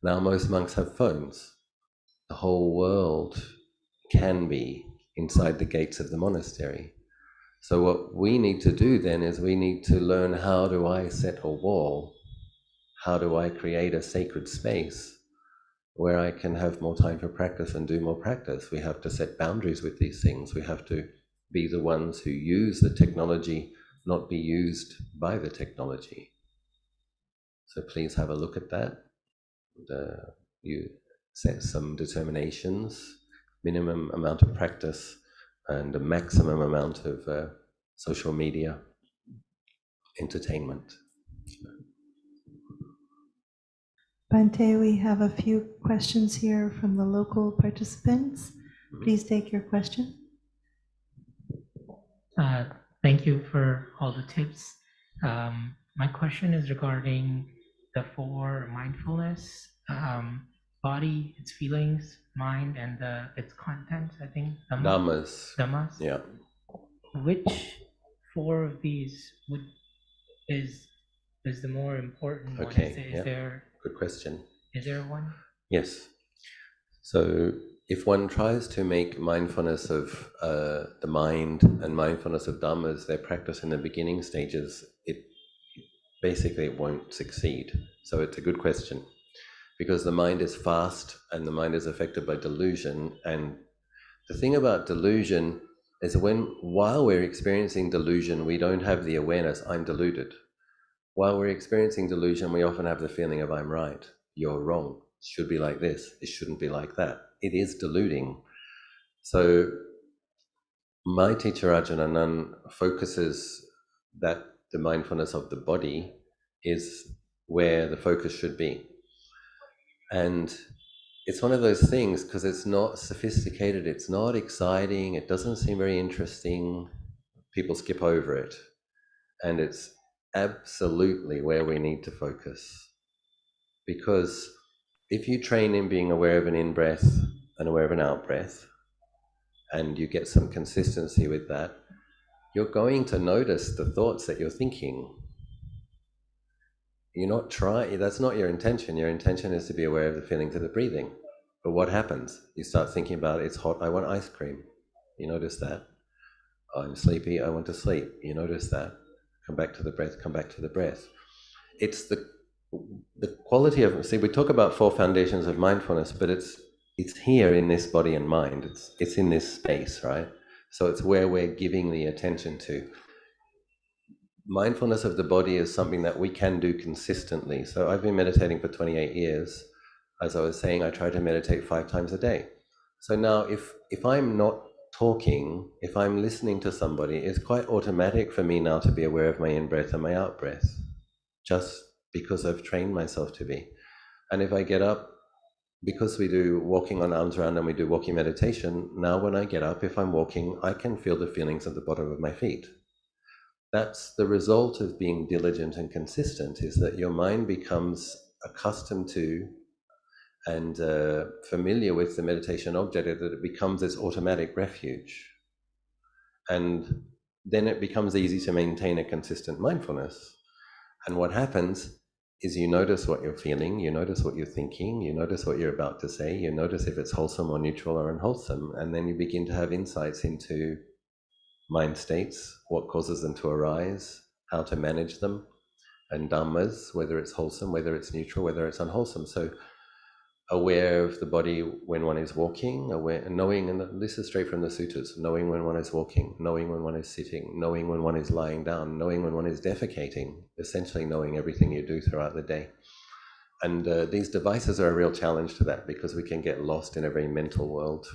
Now most monks have phones. The whole world can be inside the gates of the monastery. So what we need to do then is we need to learn, how do I set a wall? How do I create a sacred space where I can have more time for practice and do more practice? We have to set boundaries with these things. We have to be the ones who use the technology, not be used by the technology. So please have a look at that. You set some determinations, minimum amount of practice and a maximum amount of social media entertainment. Bhante, we have a few questions here from the local participants. Please take your question. Thank you for all the tips. My question is regarding the four mindfulness, body, its feelings, mind, and its contents, I think. Dhammas. Dhammas. Yeah. Which four of these is the more important one? Okay. Is there? Good question. Is there one? Yes. So if one tries to make mindfulness of the mind and mindfulness of Dhammas their practice in the beginning stages, it won't succeed. So it's a good question, because the mind is fast and the mind is affected by delusion. And the thing about delusion is while we're experiencing delusion, we don't have the awareness, I'm deluded. While we're experiencing delusion, we often have the feeling of, I'm right, you're wrong, it should be like this, it shouldn't be like that. It is deluding. So my teacher Ajahn Achalo focuses that the mindfulness of the body is where the focus should be. And it's one of those things, because it's not sophisticated, it's not exciting, it doesn't seem very interesting, people skip over it. And it's absolutely where we need to focus. Because if you train in being aware of an in-breath and aware of an out-breath, and you get some consistency with that, you're going to notice the thoughts that you're thinking. You're not trying, that's not your intention. Your intention is to be aware of the feelings of the breathing. But what happens? You start thinking about, it's hot, I want ice cream. You notice that. I'm sleepy, I want to sleep. You notice that. Come back to the breath, come back to the breath. It's the quality of, see, we talk about four foundations of mindfulness, but it's here in this body and mind. It's in this space, right? So it's where we're giving the attention to. Mindfulness of the body is something that we can do consistently. So I've been meditating for 28 years. As I was saying, I try to meditate 5 times a day. So now if I'm not talking, if I'm listening to somebody, it's quite automatic for me now to be aware of my in-breath and my out-breath, just because I've trained myself to be. And if I get up, because we do walking on arms around and we do walking meditation, now when I get up, if I'm walking, I can feel the feelings at the bottom of my feet. That's the result of being diligent and consistent, is that your mind becomes accustomed to and familiar with the meditation object, that it becomes its automatic refuge. And then it becomes easy to maintain a consistent mindfulness. And what happens is you notice what you're feeling, you notice what you're thinking, you notice what you're about to say, you notice if it's wholesome or neutral or unwholesome, and then you begin to have insights into mind states, what causes them to arise, how to manage them, and dhammas, whether it's wholesome, whether it's neutral, whether it's unwholesome. So aware of the body when one is walking, aware, knowing, and this is straight from the suttas, knowing when one is walking, knowing when one is sitting, knowing when one is lying down, knowing when one is defecating, essentially knowing everything you do throughout the day. And these devices are a real challenge to that, because we can get lost in a very mental world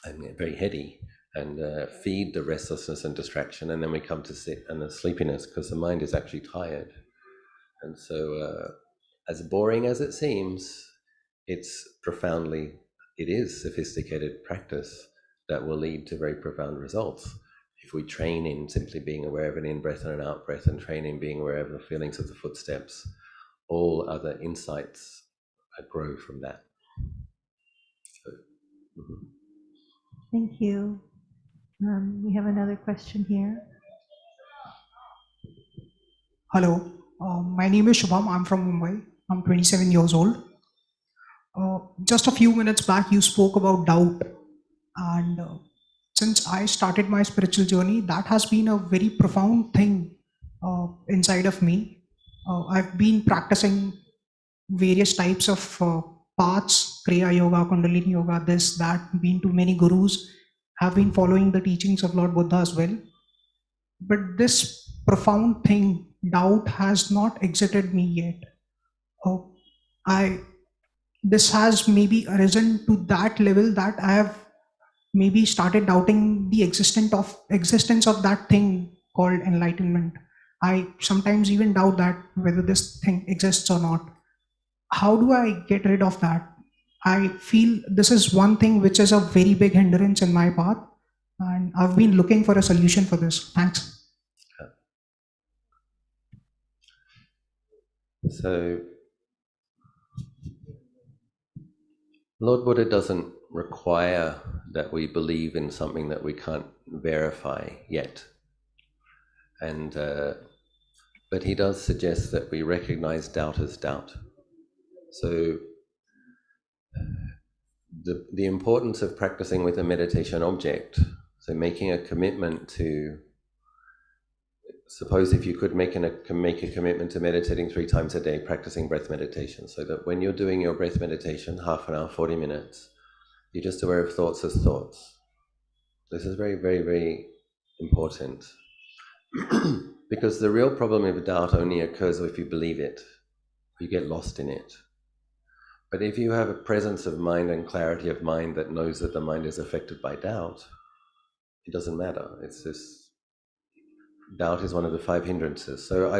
and get very heady and feed the restlessness and distraction, and then we come to sit and the sleepiness, because the mind is actually tired. And so as boring as it seems, it is sophisticated practice that will lead to very profound results if we train in simply being aware of an in-breath and an out-breath, and train in being aware of the feelings of the footsteps, all other insights grow from that. So, Thank you. We have another question here. Hello, my name is Shubham. I'm from Mumbai. I'm 27 years old. Just a few minutes back, you spoke about doubt. And since I started my spiritual journey, that has been a very profound thing inside of me. I've been practicing various types of paths, Kriya Yoga, Kundalini Yoga, this, that, been to many gurus, have been following the teachings of Lord Buddha as well. But this profound thing, doubt, has not exited me yet. This has maybe arisen to that level that I have maybe started doubting the existence of that thing called enlightenment. I sometimes even doubt that whether this thing exists or not. How do I get rid of that? I feel this is one thing which is a very big hindrance in my path, and I've been looking for a solution for this. Thanks. So, Lord Buddha doesn't require that we believe in something that we can't verify yet. And but he does suggest that we recognize doubt as doubt. So the importance of practicing with a meditation object, so making a commitment to, suppose if you could make a commitment to meditating 3 times a day, practicing breath meditation, so that when you're doing your breath meditation, half an hour, 40 minutes, you're just aware of thoughts as thoughts. This is very, very, very important. Because the real problem with doubt only occurs if you believe it, you get lost in it. But if you have a presence of mind and clarity of mind that knows that the mind is affected by doubt, it doesn't matter. It's just, doubt is one of the 5 hindrances. So I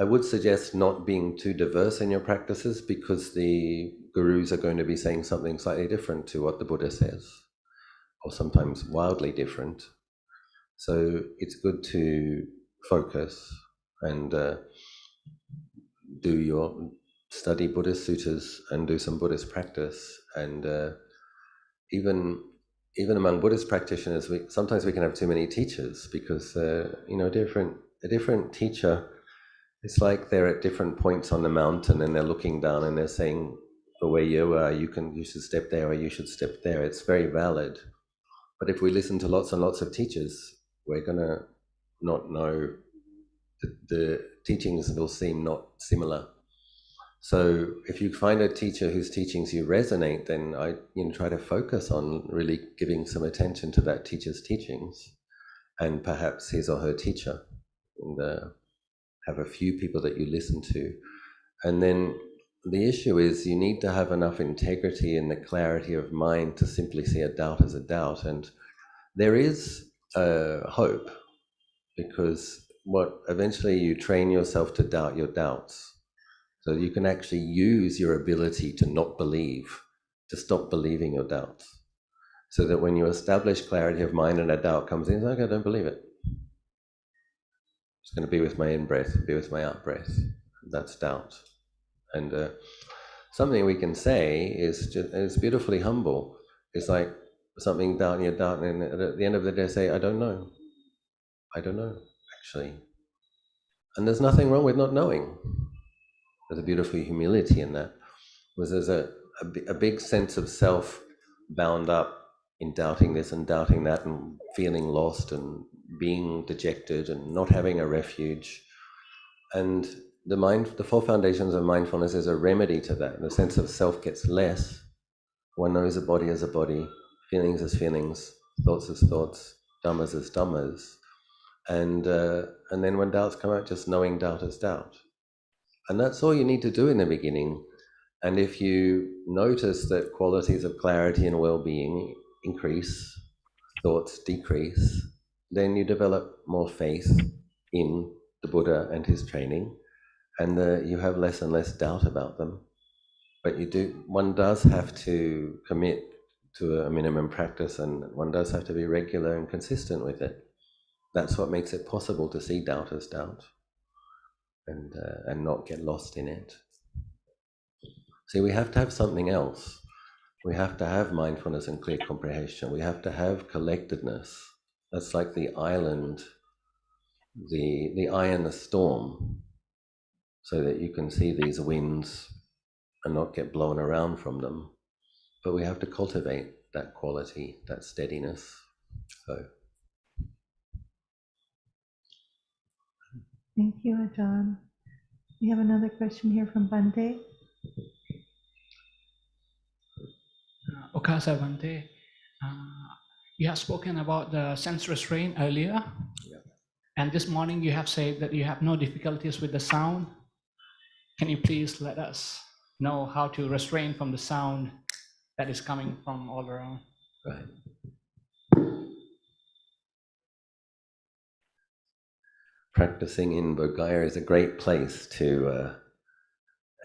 would suggest not being too diverse in your practices, because the gurus are going to be saying something slightly different to what the Buddha says, or sometimes wildly different. So it's good to focus and study Buddhist suttas and do some Buddhist practice. And even among Buddhist practitioners, sometimes we can have too many teachers, because a different teacher, it's like they're at different points on the mountain and they're looking down and they're saying, the way you are, you should step there, or you should step there. It's very valid. But if we listen to lots and lots of teachers, we're going to not know, the teachings will seem not similar. So if you find a teacher whose teachings you resonate, then I try to focus on really giving some attention to that teacher's teachings, and perhaps his or her teacher, and have a few people that you listen to. And then the issue is, you need to have enough integrity and the clarity of mind to simply see a doubt as a doubt. And there is hope, because eventually you train yourself to doubt your doubts. So you can actually use your ability to not believe, to stop believing your doubts. So that when you establish clarity of mind and a doubt comes in, it's like, I don't believe it. It's going to be with my in-breath, be with my out-breath. That's doubt. And something we can say is, it's beautifully humble. It's like something doubting your doubt, and at the end of the day say, I don't know. I don't know, actually. And there's nothing wrong with not knowing. There's a beautiful humility in that. Because there's a big sense of self bound up in doubting this and doubting that, and feeling lost and being dejected and not having a refuge. And the 4 foundations of mindfulness is a remedy to that. The sense of self gets less. One knows a body as a body, feelings as feelings, thoughts as thoughts, dhammas as dhammas. And then when doubts come out, just knowing doubt as doubt. And that's all you need to do in the beginning. And if you notice that qualities of clarity and well-being increase, thoughts decrease, then you develop more faith in the Buddha and his training, and you have less and less doubt about them. But one does have to commit to a minimum practice, and one does have to be regular and consistent with it. that's what makes it possible to see doubt as doubt and not get lost in it. See, we have to have something else. We have to have mindfulness and clear comprehension. We have to have collectedness. That's like the island, the eye in the storm, so that you can see these winds and not get blown around from them. But we have to cultivate that quality, that steadiness. So. Thank you, Ajahn. We have another question here from Bante. Okasa Bante, you have spoken about the sense restraint earlier. Yeah. And this morning you have said that you have no difficulties with the sound. Can you please let us know how to restrain from the sound that is coming from all around? Right. Practicing in Bodh Gaya is a great place to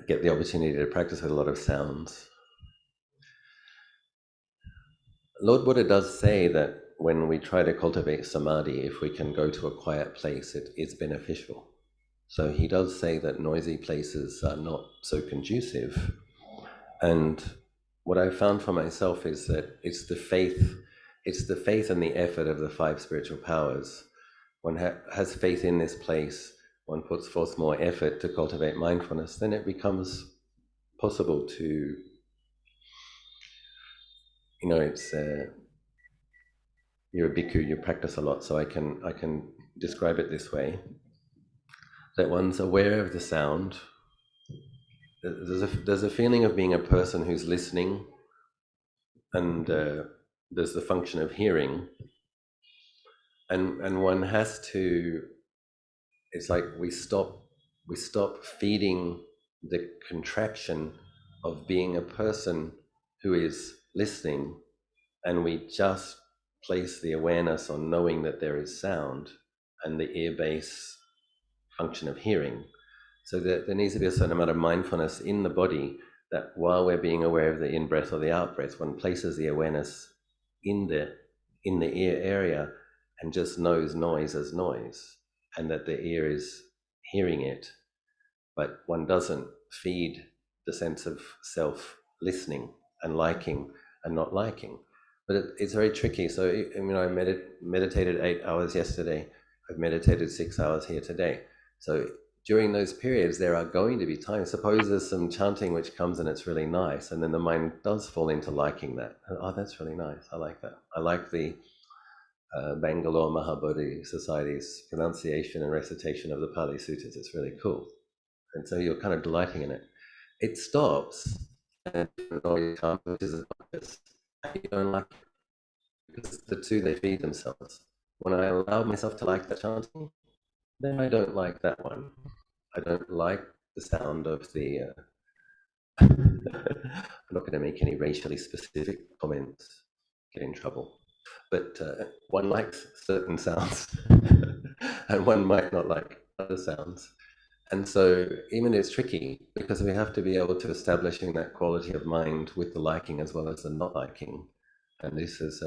get the opportunity to practice with a lot of sounds. Lord Buddha does say that when we try to cultivate samadhi, if we can go to a quiet place, it is beneficial. So he does say that noisy places are not so conducive. And what I found for myself is that it's the faith and the effort of the 5 spiritual powers. One has faith in this place, one puts forth more effort to cultivate mindfulness, then it becomes possible to, it's you're a bhikkhu, you practice a lot, so I can describe it this way, that one's aware of the sound. There's a feeling of being a person who's listening, and there's the function of hearing, and one has to, it's like we stop feeding the contraction of being a person who is listening, and we just place the awareness on knowing that there is sound and the ear base function of hearing. So that there needs to be a certain amount of mindfulness in the body, that while we're being aware of the in-breath or the out-breath, one places the awareness in the ear area and just knows noise as noise, and that the ear is hearing it, but one doesn't feed the sense of self listening and liking and not liking. But it's very tricky. So I meditated 8 hours yesterday. I've meditated 6 hours here today. So during those periods, there are going to be times, suppose there's some chanting which comes and it's really nice, and then the mind does fall into liking that. Oh, that's really nice. I like that. I like the Bangalore Mahabodhi Society's pronunciation and recitation of the Pali Suttas. It's really cool. And so you're kind of delighting in it. It stops, and noise comes, which is obvious, and you don't like it. Because the two, they feed themselves. When I allow myself to like the chanting, then I don't like that one. I don't like the sound of the... I'm not going to make any racially specific comments, get in trouble. But one likes certain sounds, and one might not like other sounds. And so even it's tricky, because we have to be able to establishing that quality of mind with the liking as well as the not liking. And this is...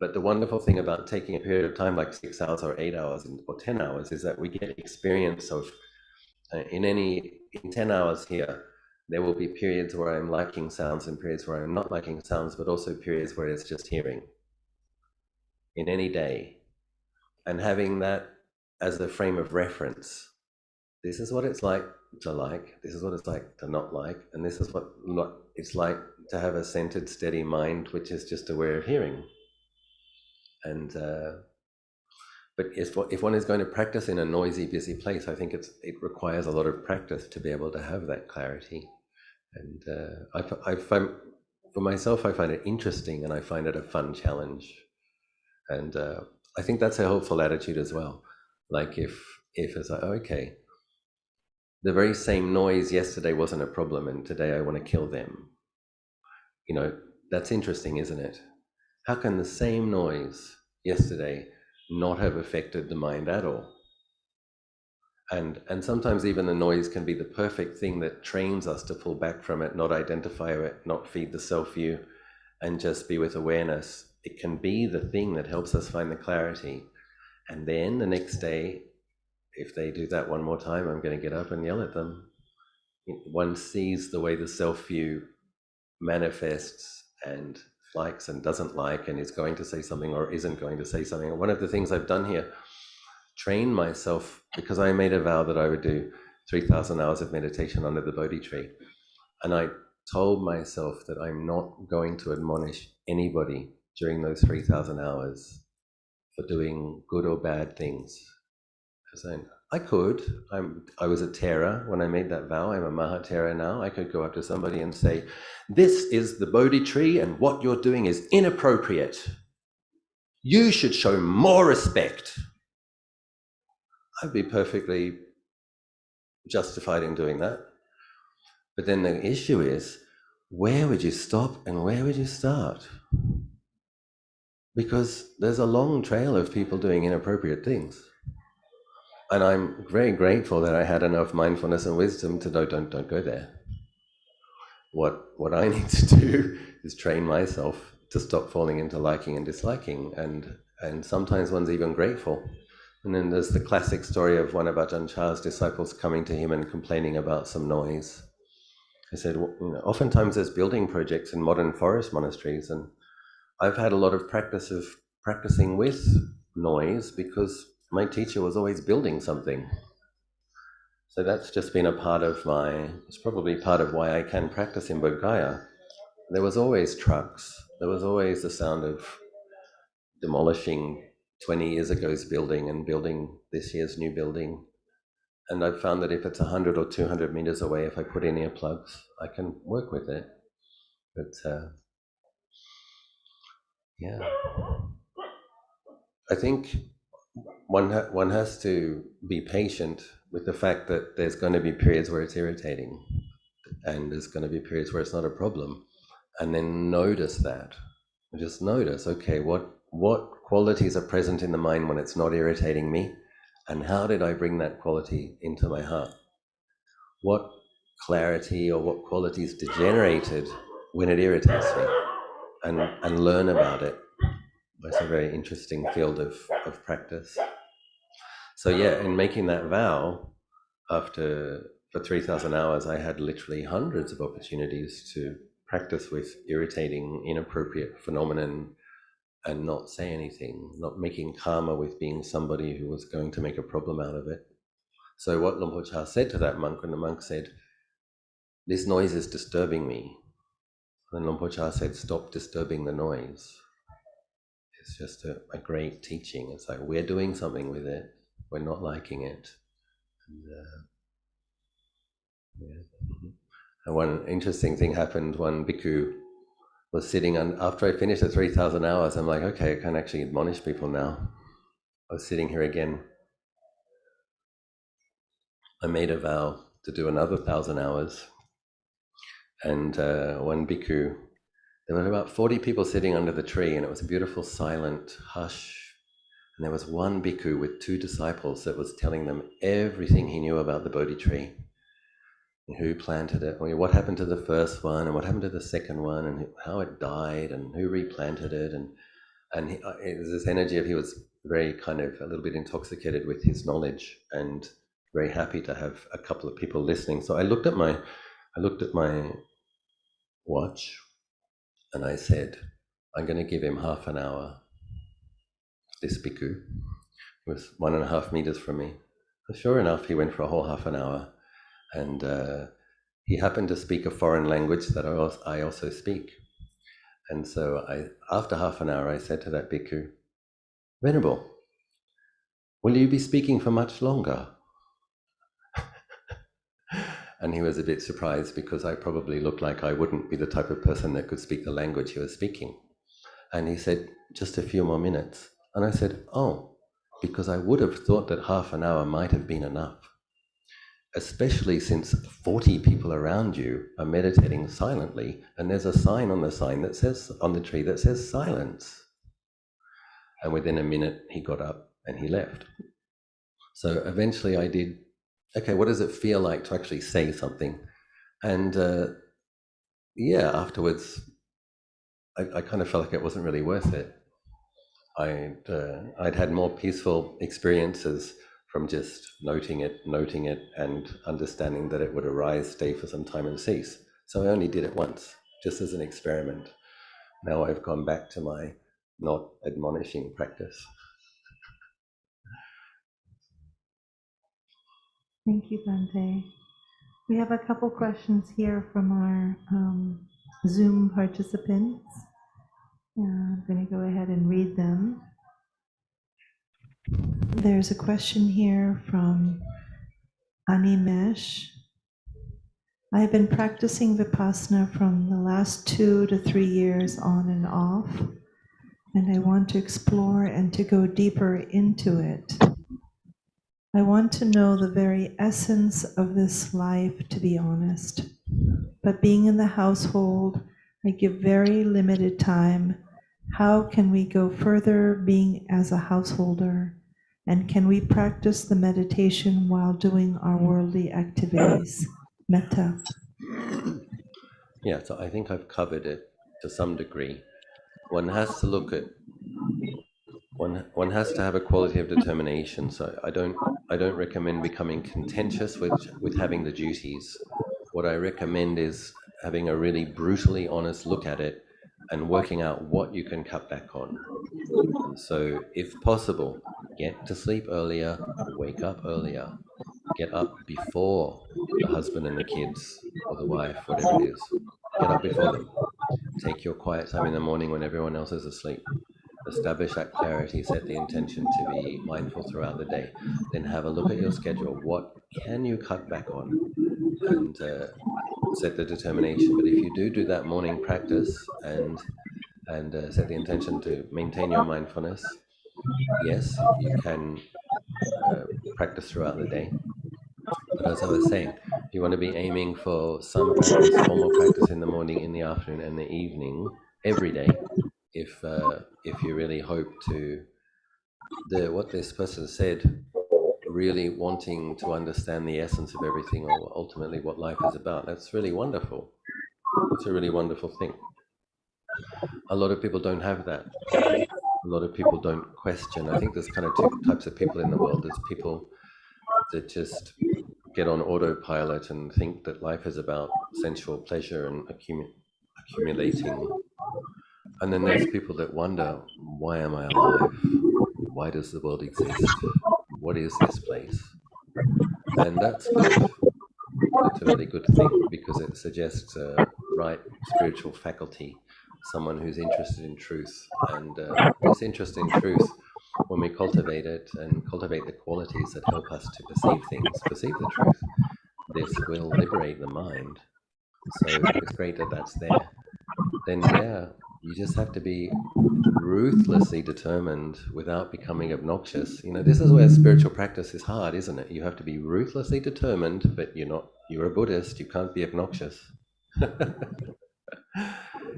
But the wonderful thing about taking a period of time like 6 hours or 8 hours or 10 hours is that we get experience of, in 10 hours here, there will be periods where I'm liking sounds and periods where I'm not liking sounds, but also periods where it's just hearing in any day. And having that as a frame of reference. This is what it's like to like, this is what it's like to not like, and this is what it's like to have a centered, steady mind, which is just aware of hearing. And but if one is going to practice in a noisy, busy place, I think it requires a lot of practice to be able to have that clarity. And I find, for myself, I find it interesting, and I find it a fun challenge. And I think that's a helpful attitude as well. Like if it's like, oh, okay, the very same noise yesterday wasn't a problem, and today I want to kill them. That's interesting, isn't it? How can the same noise yesterday not have affected the mind at all? And sometimes even the noise can be the perfect thing that trains us to pull back from it, not identify it, not feed the self-view, and just be with awareness. It can be the thing that helps us find the clarity. And then the next day, if they do that one more time, I'm going to get up and yell at them. One sees the way the self-view manifests and likes and doesn't like and is going to say something or isn't going to say something. And one of the things I've done here, train myself, because I made a vow that I would do 3,000 hours of meditation under the Bodhi tree. And I told myself that I'm not going to admonish anybody during those 3,000 hours for doing good or bad things. I could. I was a Thero when I made that vow. I'm a Mahatera now. I could go up to somebody and say, this is the Bodhi tree and what you're doing is inappropriate. You should show more respect. I'd be perfectly justified in doing that. But then the issue is, where would you stop and where would you start? Because there's a long trail of people doing inappropriate things. And I'm very grateful that I had enough mindfulness and wisdom to know, don't go there. What I need to do is train myself to stop falling into liking and disliking. And sometimes one's even grateful. And then there's the classic story of one of Ajahn Chah's disciples coming to him and complaining about some noise. He said, well, oftentimes there's building projects in modern forest monasteries, and I've had a lot of practice of practicing with noise because my teacher was always building something. So that's just been a part of it's probably part of why I can practice in Bodh Gaya. There was always trucks. There was always the sound of demolishing 20 years ago's building and building this year's new building. And I've found that if it's 100 or 200 meters away, if I put in earplugs, I can work with it. But yeah, I think one has to be patient with the fact that there's going to be periods where it's irritating and there's going to be periods where it's not a problem, and then notice that. And just notice, okay, what qualities are present in the mind when it's not irritating me, and how did I bring that quality into my heart? What clarity or what qualities degenerated when it irritates me, and learn about it. That's a very interesting field of practice. So yeah, in making that vow, for 3,000 hours, I had literally hundreds of opportunities to practice with irritating, inappropriate phenomenon and not say anything, not making karma with being somebody who was going to make a problem out of it. So what Luang Por Chah said to that monk, when the monk said, this noise is disturbing me, and Luang Por Chah said, stop disturbing the noise. It's just a great teaching. It's like, we're doing something with it, we're not liking it. And one interesting thing happened. One bhikkhu was sitting, and after I finished the 3,000 hours, I'm like, okay, I can actually admonish people now. I was sitting here again. I made a vow to do another 1,000 hours. And one bhikkhu, there were about 40 people sitting under the tree, and it was a beautiful, silent hush. And there was one bhikkhu with 2 disciples that was telling them everything he knew about the Bodhi tree. And who planted it, what happened to the first one, and what happened to the second one, and how it died, and who replanted it. And it was this energy of, he was very kind of a little bit intoxicated with his knowledge and very happy to have a couple of people listening. So I looked at my watch and I said, I'm going to give him half an hour. This bhikkhu, he was 1.5 meters from me. So sure enough, he went for a whole half an hour. And he happened to speak a foreign language that I also speak. And so after half an hour, I said to that bhikkhu, Venerable, will you be speaking for much longer? And he was a bit surprised because I probably looked like I wouldn't be the type of person that could speak the language he was speaking. And he said, just a few more minutes. And I said, oh, because I would have thought that half an hour might have been enough. Especially since 40 people around you are meditating silently, and there's a sign on the tree that says silence. And within a minute, he got up and he left. So eventually I did, okay, what does it feel like to actually say something? And afterwards, I kind of felt like it wasn't really worth it. I'd had more peaceful experiences from just noting it, and understanding that it would arise, stay for some time, and cease. So I only did it once, just as an experiment. Now I've gone back to my not admonishing practice. Thank you, Bhante. We have a couple questions here from our Zoom participants. I'm going to go ahead and read them. There's a question here from Animesh. I have been practicing Vipassana from the last 2 to 3 years on and off, and I want to explore and to go deeper into it. I want to know the very essence of this life, to be honest. But being in the household, I give very limited time. How can we go further being as a householder? And can we practice the meditation while doing our worldly activities? Metta. Yeah, so I think I've covered it to some degree. One has to look at one has to have a quality of determination. So I don't recommend becoming contentious with having the duties. What I recommend is having a really brutally honest look at it and working out what you can cut back on. And so, if possible, get to sleep earlier, wake up earlier, get up before the husband and the kids or the wife, whatever it is. Get up before them. Take your quiet time in the morning when everyone else is asleep. Establish that clarity, set the intention to be mindful throughout the day. Then have a look at your schedule. What can you cut back on? And set the determination. But if you do that morning practice and set the intention to maintain your mindfulness, yes, you can practice throughout the day. But as I was saying, you want to be aiming for some practice, formal practice in the morning, in the afternoon, and the evening, every day. If you really hope to, what this person said, really wanting to understand the essence of everything, or ultimately what life is about, that's really wonderful. It's a really wonderful thing. A lot of people don't have that. A lot of people don't question. I think there's kind of 2 types of people in the world. There's people that just get on autopilot and think that life is about sensual pleasure and accumulating. And then there's people that wonder, why am I alive? Why does the world exist? What is this place? And that's good. It's a really good thing because it suggests a right spiritual faculty, someone who's interested in truth. And this interest in truth, when we cultivate it and cultivate the qualities that help us to perceive things, perceive the truth, this will liberate the mind. So it's great that that's there. Then, yeah, you just have to be ruthlessly determined without becoming obnoxious. You know, this is where spiritual practice is hard, isn't it? You have to be ruthlessly determined, but you're a Buddhist, you can't be obnoxious.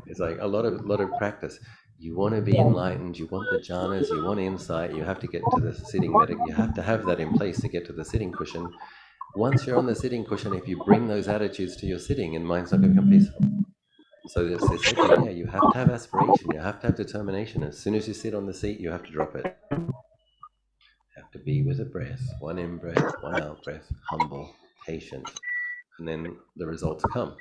It's like a lot of practice. You want to be enlightened, you want the jhanas, you want insight, you have to get to the sitting you have to have that in place to get to the sitting cushion. Once you're on the sitting cushion, if you bring those attitudes to your sitting, your mind's not going to become peaceful. So there's this idea, yeah, you have to have aspiration, you have to have determination. As soon as you sit on the seat, you have to drop it. You have to be with a breath, one in breath, one out breath, humble, patient, and then the results come.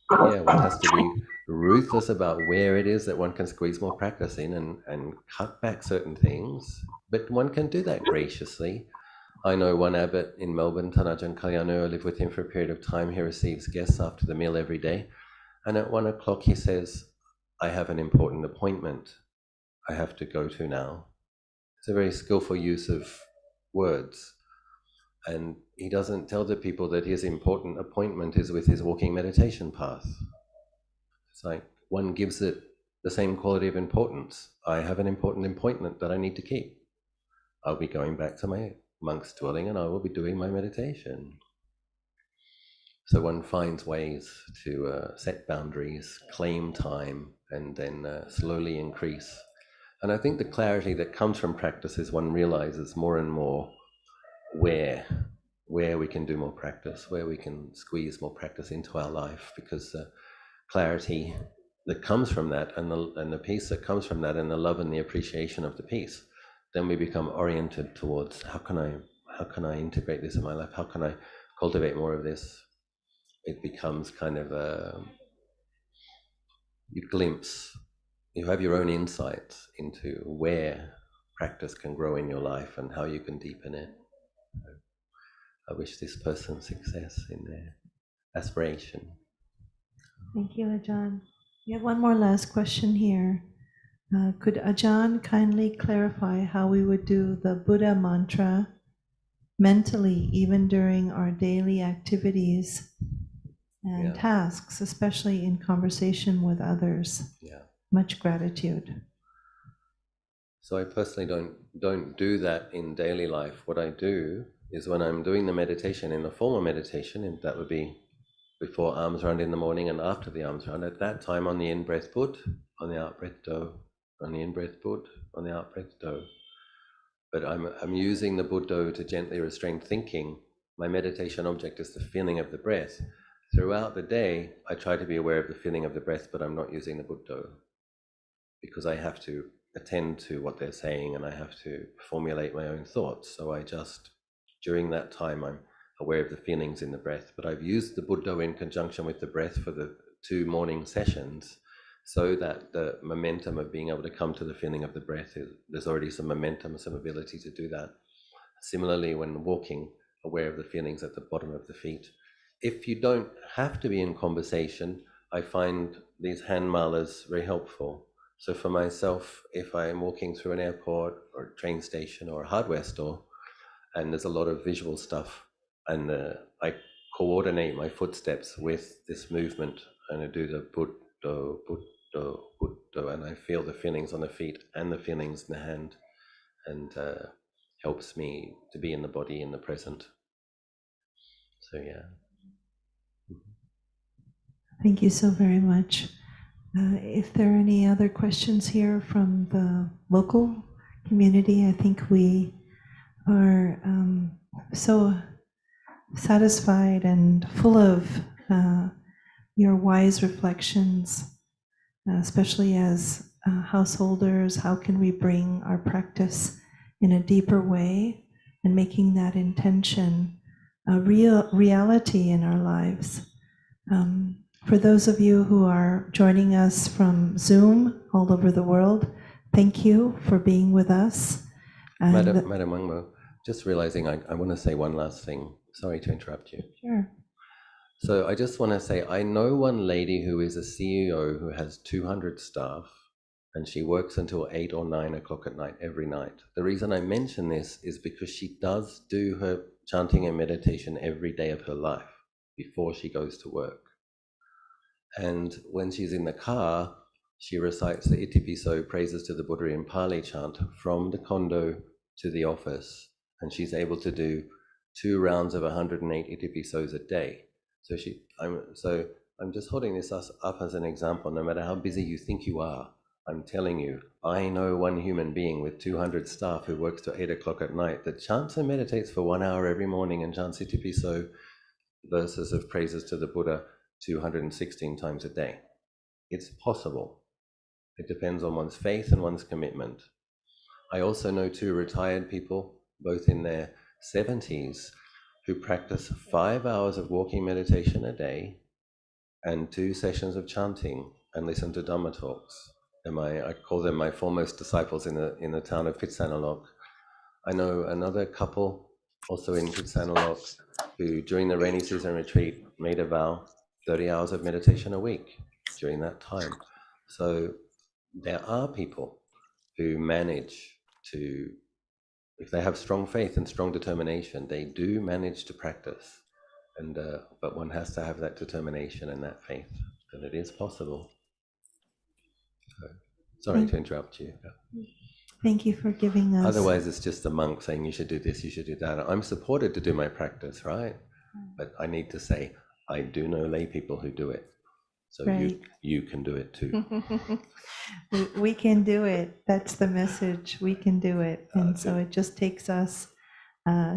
But yeah, one has to be ruthless about where it is that one can squeeze more practice in and cut back certain things, but one can do that graciously. I know one abbot in Melbourne, Ajahn Achalo, I live with him for a period of time. He receives guests after the meal every day. And at 1 o'clock he says, I have an important appointment I have to go to now. It's a very skillful use of words. And he doesn't tell the people that his important appointment is with his walking meditation path. It's like one gives it the same quality of importance. I have an important appointment that I need to keep. I'll be going back to my monk's dwelling and I will be doing my meditation. So one finds ways to set boundaries, claim time, and then slowly increase. And I think the clarity that comes from practice is one realizes more and more where we can do more practice, where we can squeeze more practice into our life, because clarity that comes from that, and the peace that comes from that, and the love and the appreciation of the peace, then we become oriented towards how can I integrate this in my life? How can I cultivate more of this? It becomes kind of you have your own insights into where practice can grow in your life and how you can deepen it. I wish this person success in their aspiration. Thank you, Ajahn. We have one more last question here. Could Ajahn kindly clarify how we would do the Buddha mantra mentally, even during our daily activities and tasks, especially in conversation with others? Yeah. Much gratitude. So I personally don't do that in daily life. What I do is when I'm doing the meditation, in the formal meditation, and that would be before arms round in the morning and after the arms round, at that time on the in-breath put, on the out-breath do, on the in-breath put, on the out-breath do. But I'm using the Buddha to gently restrain thinking. My meditation object is the feeling of the breath. Throughout the day, I try to be aware of the feeling of the breath, but I'm not using the Buddha because I have to attend to what they're saying and I have to formulate my own thoughts. So I just, during that time, I'm aware of the feelings in the breath. But I've used the Buddha in conjunction with the breath for the 2 morning sessions, so that the momentum of being able to come to the feeling of the breath there's already some momentum, some ability to do that. Similarly, when walking, aware of the feelings at the bottom of the feet. If you don't have to be in conversation, I find these hand malas very helpful. So for myself, if I am walking through an airport or a train station or a hardware store, and there's a lot of visual stuff, and I coordinate my footsteps with this movement, and I do the Buddha, Buddha, Buddha, and I feel the feelings on the feet and the feelings in the hand, and helps me to be in the body in the present. So yeah. Thank you so very much. If there are any other questions here from the local community, I think we are so satisfied and full of your wise reflections, especially as householders. How can we bring our practice in a deeper way and making that intention a real reality in our lives? For those of you who are joining us from Zoom all over the world, thank you for being with us. Madam Wangmo, just realizing I want to say one last thing. Sorry to interrupt you. Sure. So I just want to say, I know one lady who is a CEO who has 200 staff, and she works until 8 or 9 o'clock at night every night. The reason I mention this is because she does do her chanting and meditation every day of her life before she goes to work. And when she's in the car, she recites the Itipiso praises to the Buddha in Pali chant from the condo to the office. And she's able to do 2 rounds of 108 Itipisos a day. So I'm just holding this up as an example. No matter how busy you think you are, I'm telling you, I know one human being with 200 staff who works till 8 o'clock at night that chants and meditates for 1 hour every morning and chants Itipiso verses of praises to the Buddha 216 times a day. It's possible. It depends on one's faith and one's commitment. I also know 2 retired people, both in their 70s, who practice 5 hours of walking meditation a day and 2 sessions of chanting and listen to Dhamma Talks. And I call them my foremost disciples in the town of Pitsanalok. I know another couple also in Pitsanalok who during the rainy season retreat made a vow 30 hours of meditation a week during that time. So there are people who manage to, if they have strong faith and strong determination, they do manage to practice. And but one has to have that determination and that faith, and it is possible. So, sorry to interrupt you. Thank you for giving us. Otherwise, it's just a monk saying you should do this, you should do that. I'm supported to do my practice, right? But I need to say, I do know lay people who do it. So right. you can do it too. We can do it. That's the message. We can do it. And so it just takes us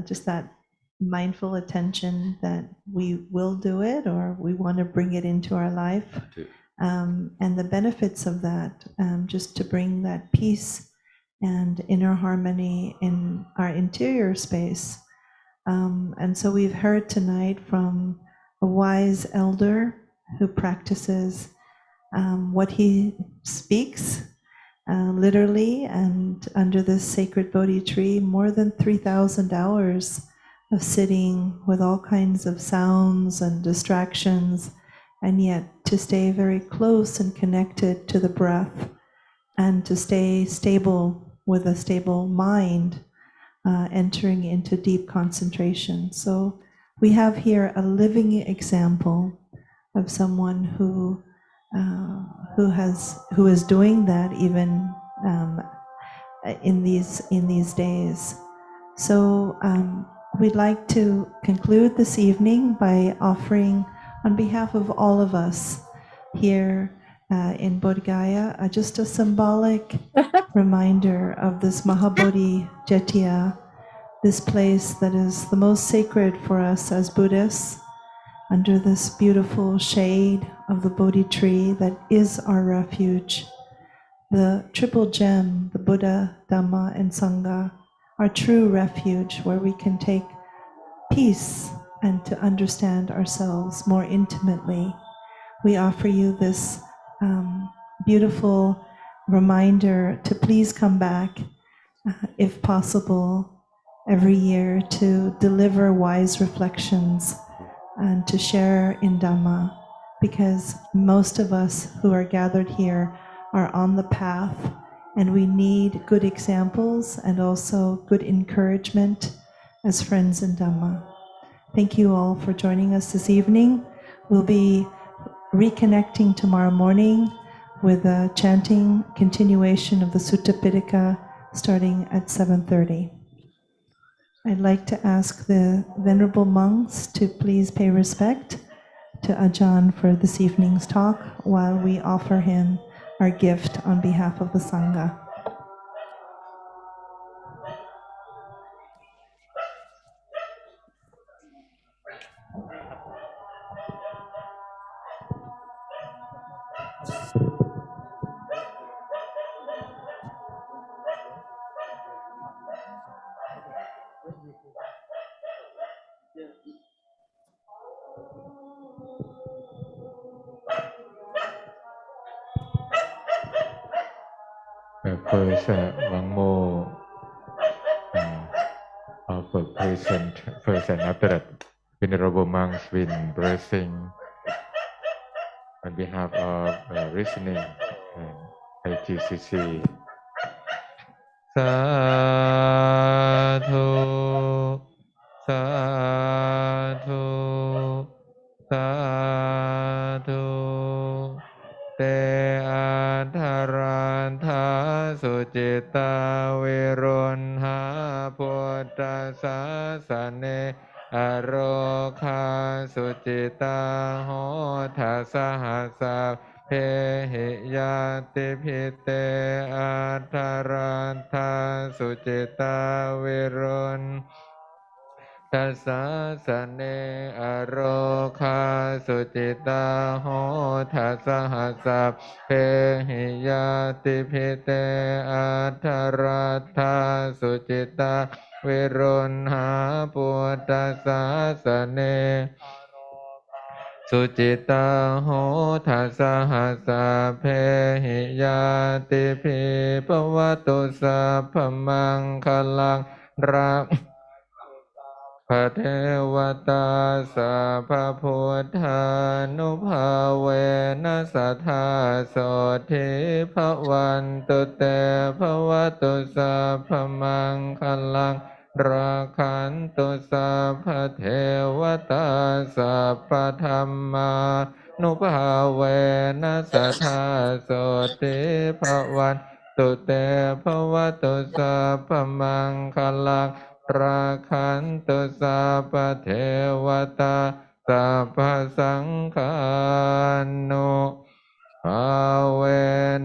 just that mindful attention that we will do it or we want to bring it into our life. and the benefits of that, just to bring that peace and inner harmony in our interior space. And so we've heard tonight from a wise elder who practices what he speaks literally, and under this sacred Bodhi tree, more than 3,000 hours of sitting with all kinds of sounds and distractions, and yet to stay very close and connected to the breath, and to stay stable with a stable mind, entering into deep concentration. So we have here a living example of someone who is doing that even in these days. So we'd like to conclude this evening by offering, on behalf of all of us here in Bodh Gaya, just a symbolic reminder of this Mahabodhi Jettiya, this place that is the most sacred for us as Buddhists, under this beautiful shade of the Bodhi tree that is our refuge. The triple gem, the Buddha, Dhamma, and Sangha, our true refuge where we can take peace and to understand ourselves more intimately. We offer you this beautiful reminder to please come back, if possible, every year to deliver wise reflections and to share in Dhamma, because most of us who are gathered here are on the path, and we need good examples and also good encouragement as friends in Dhamma. Thank you all for joining us this evening. We'll be reconnecting tomorrow morning with a chanting continuation of the Sutta Pitaka starting at 7:30. I'd like to ask the Venerable monks to please pay respect to Ajahn for this evening's talk while we offer him our gift on behalf of the Sangha. First, one more offer present first, and after that, Venerable monks will blessing on behalf of listening and ITCC. Sadhu, sadhu, sadhu. Te adharantha sucita virunha putta sasane arokha sucita hota sahasa pehiyati pite adharantha sucita virun Tassa sane arokha sucita hota sahasa pehiyati pite adharatha sucita virunha putta sasane sucita hota sahasa pehiyati pi pavatu sapphamang khalang rakพระเทวตาสัพพพุทธานุภาเวนัสสทธาโสทิภวันตุเตภวตุสัพพมังคลังราคันตุสัพพเทวตาสัพพธรรมานุภาเวนัสสทธาโสทิภวันตุเตภวตุสัพพมังคลังราคันตุสัพพเทวตาสัพพสังฆานุภาเว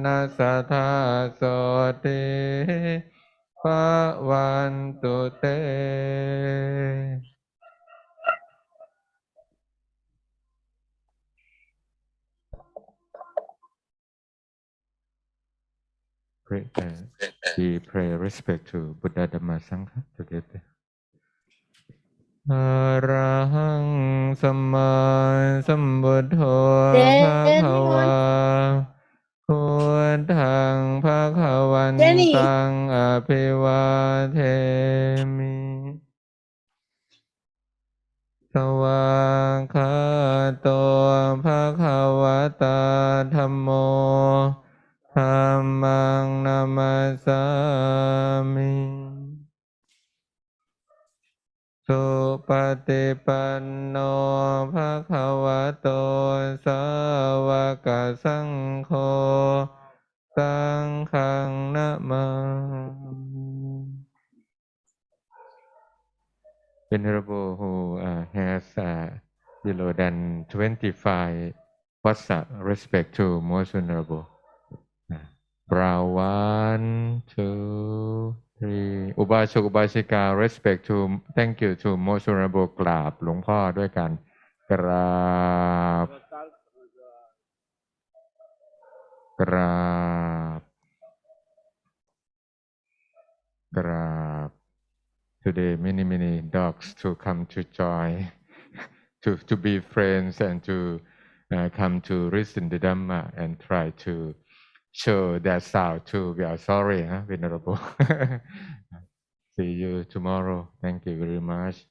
นัสสทธาโสติภวันตุเต we pray respect to Buddha Dhamma Sangha together. Arahang Samma Sambuddho Bhagava Buddhaṃ Bhagavaṃ Abhivādhami Sawakhato Bhagavata Dhammo Dhammang Namasami Supatipanno Bhagavato Sāvaka Saṅkho Saṅghang Namami. Venerable who has below than 25 wasa respect to most venerable. Brow 1, 2, 3 อุบาสกอุบาสิกา respect to thank you to most venerable กราบหลวงพ่อด้วยกันกราบกราบกราบ Today many dogs to come to join to be friends and to come to listen the Dhamma and try to show their sound too. We are sorry, Venerable. See you tomorrow. Thank you very much.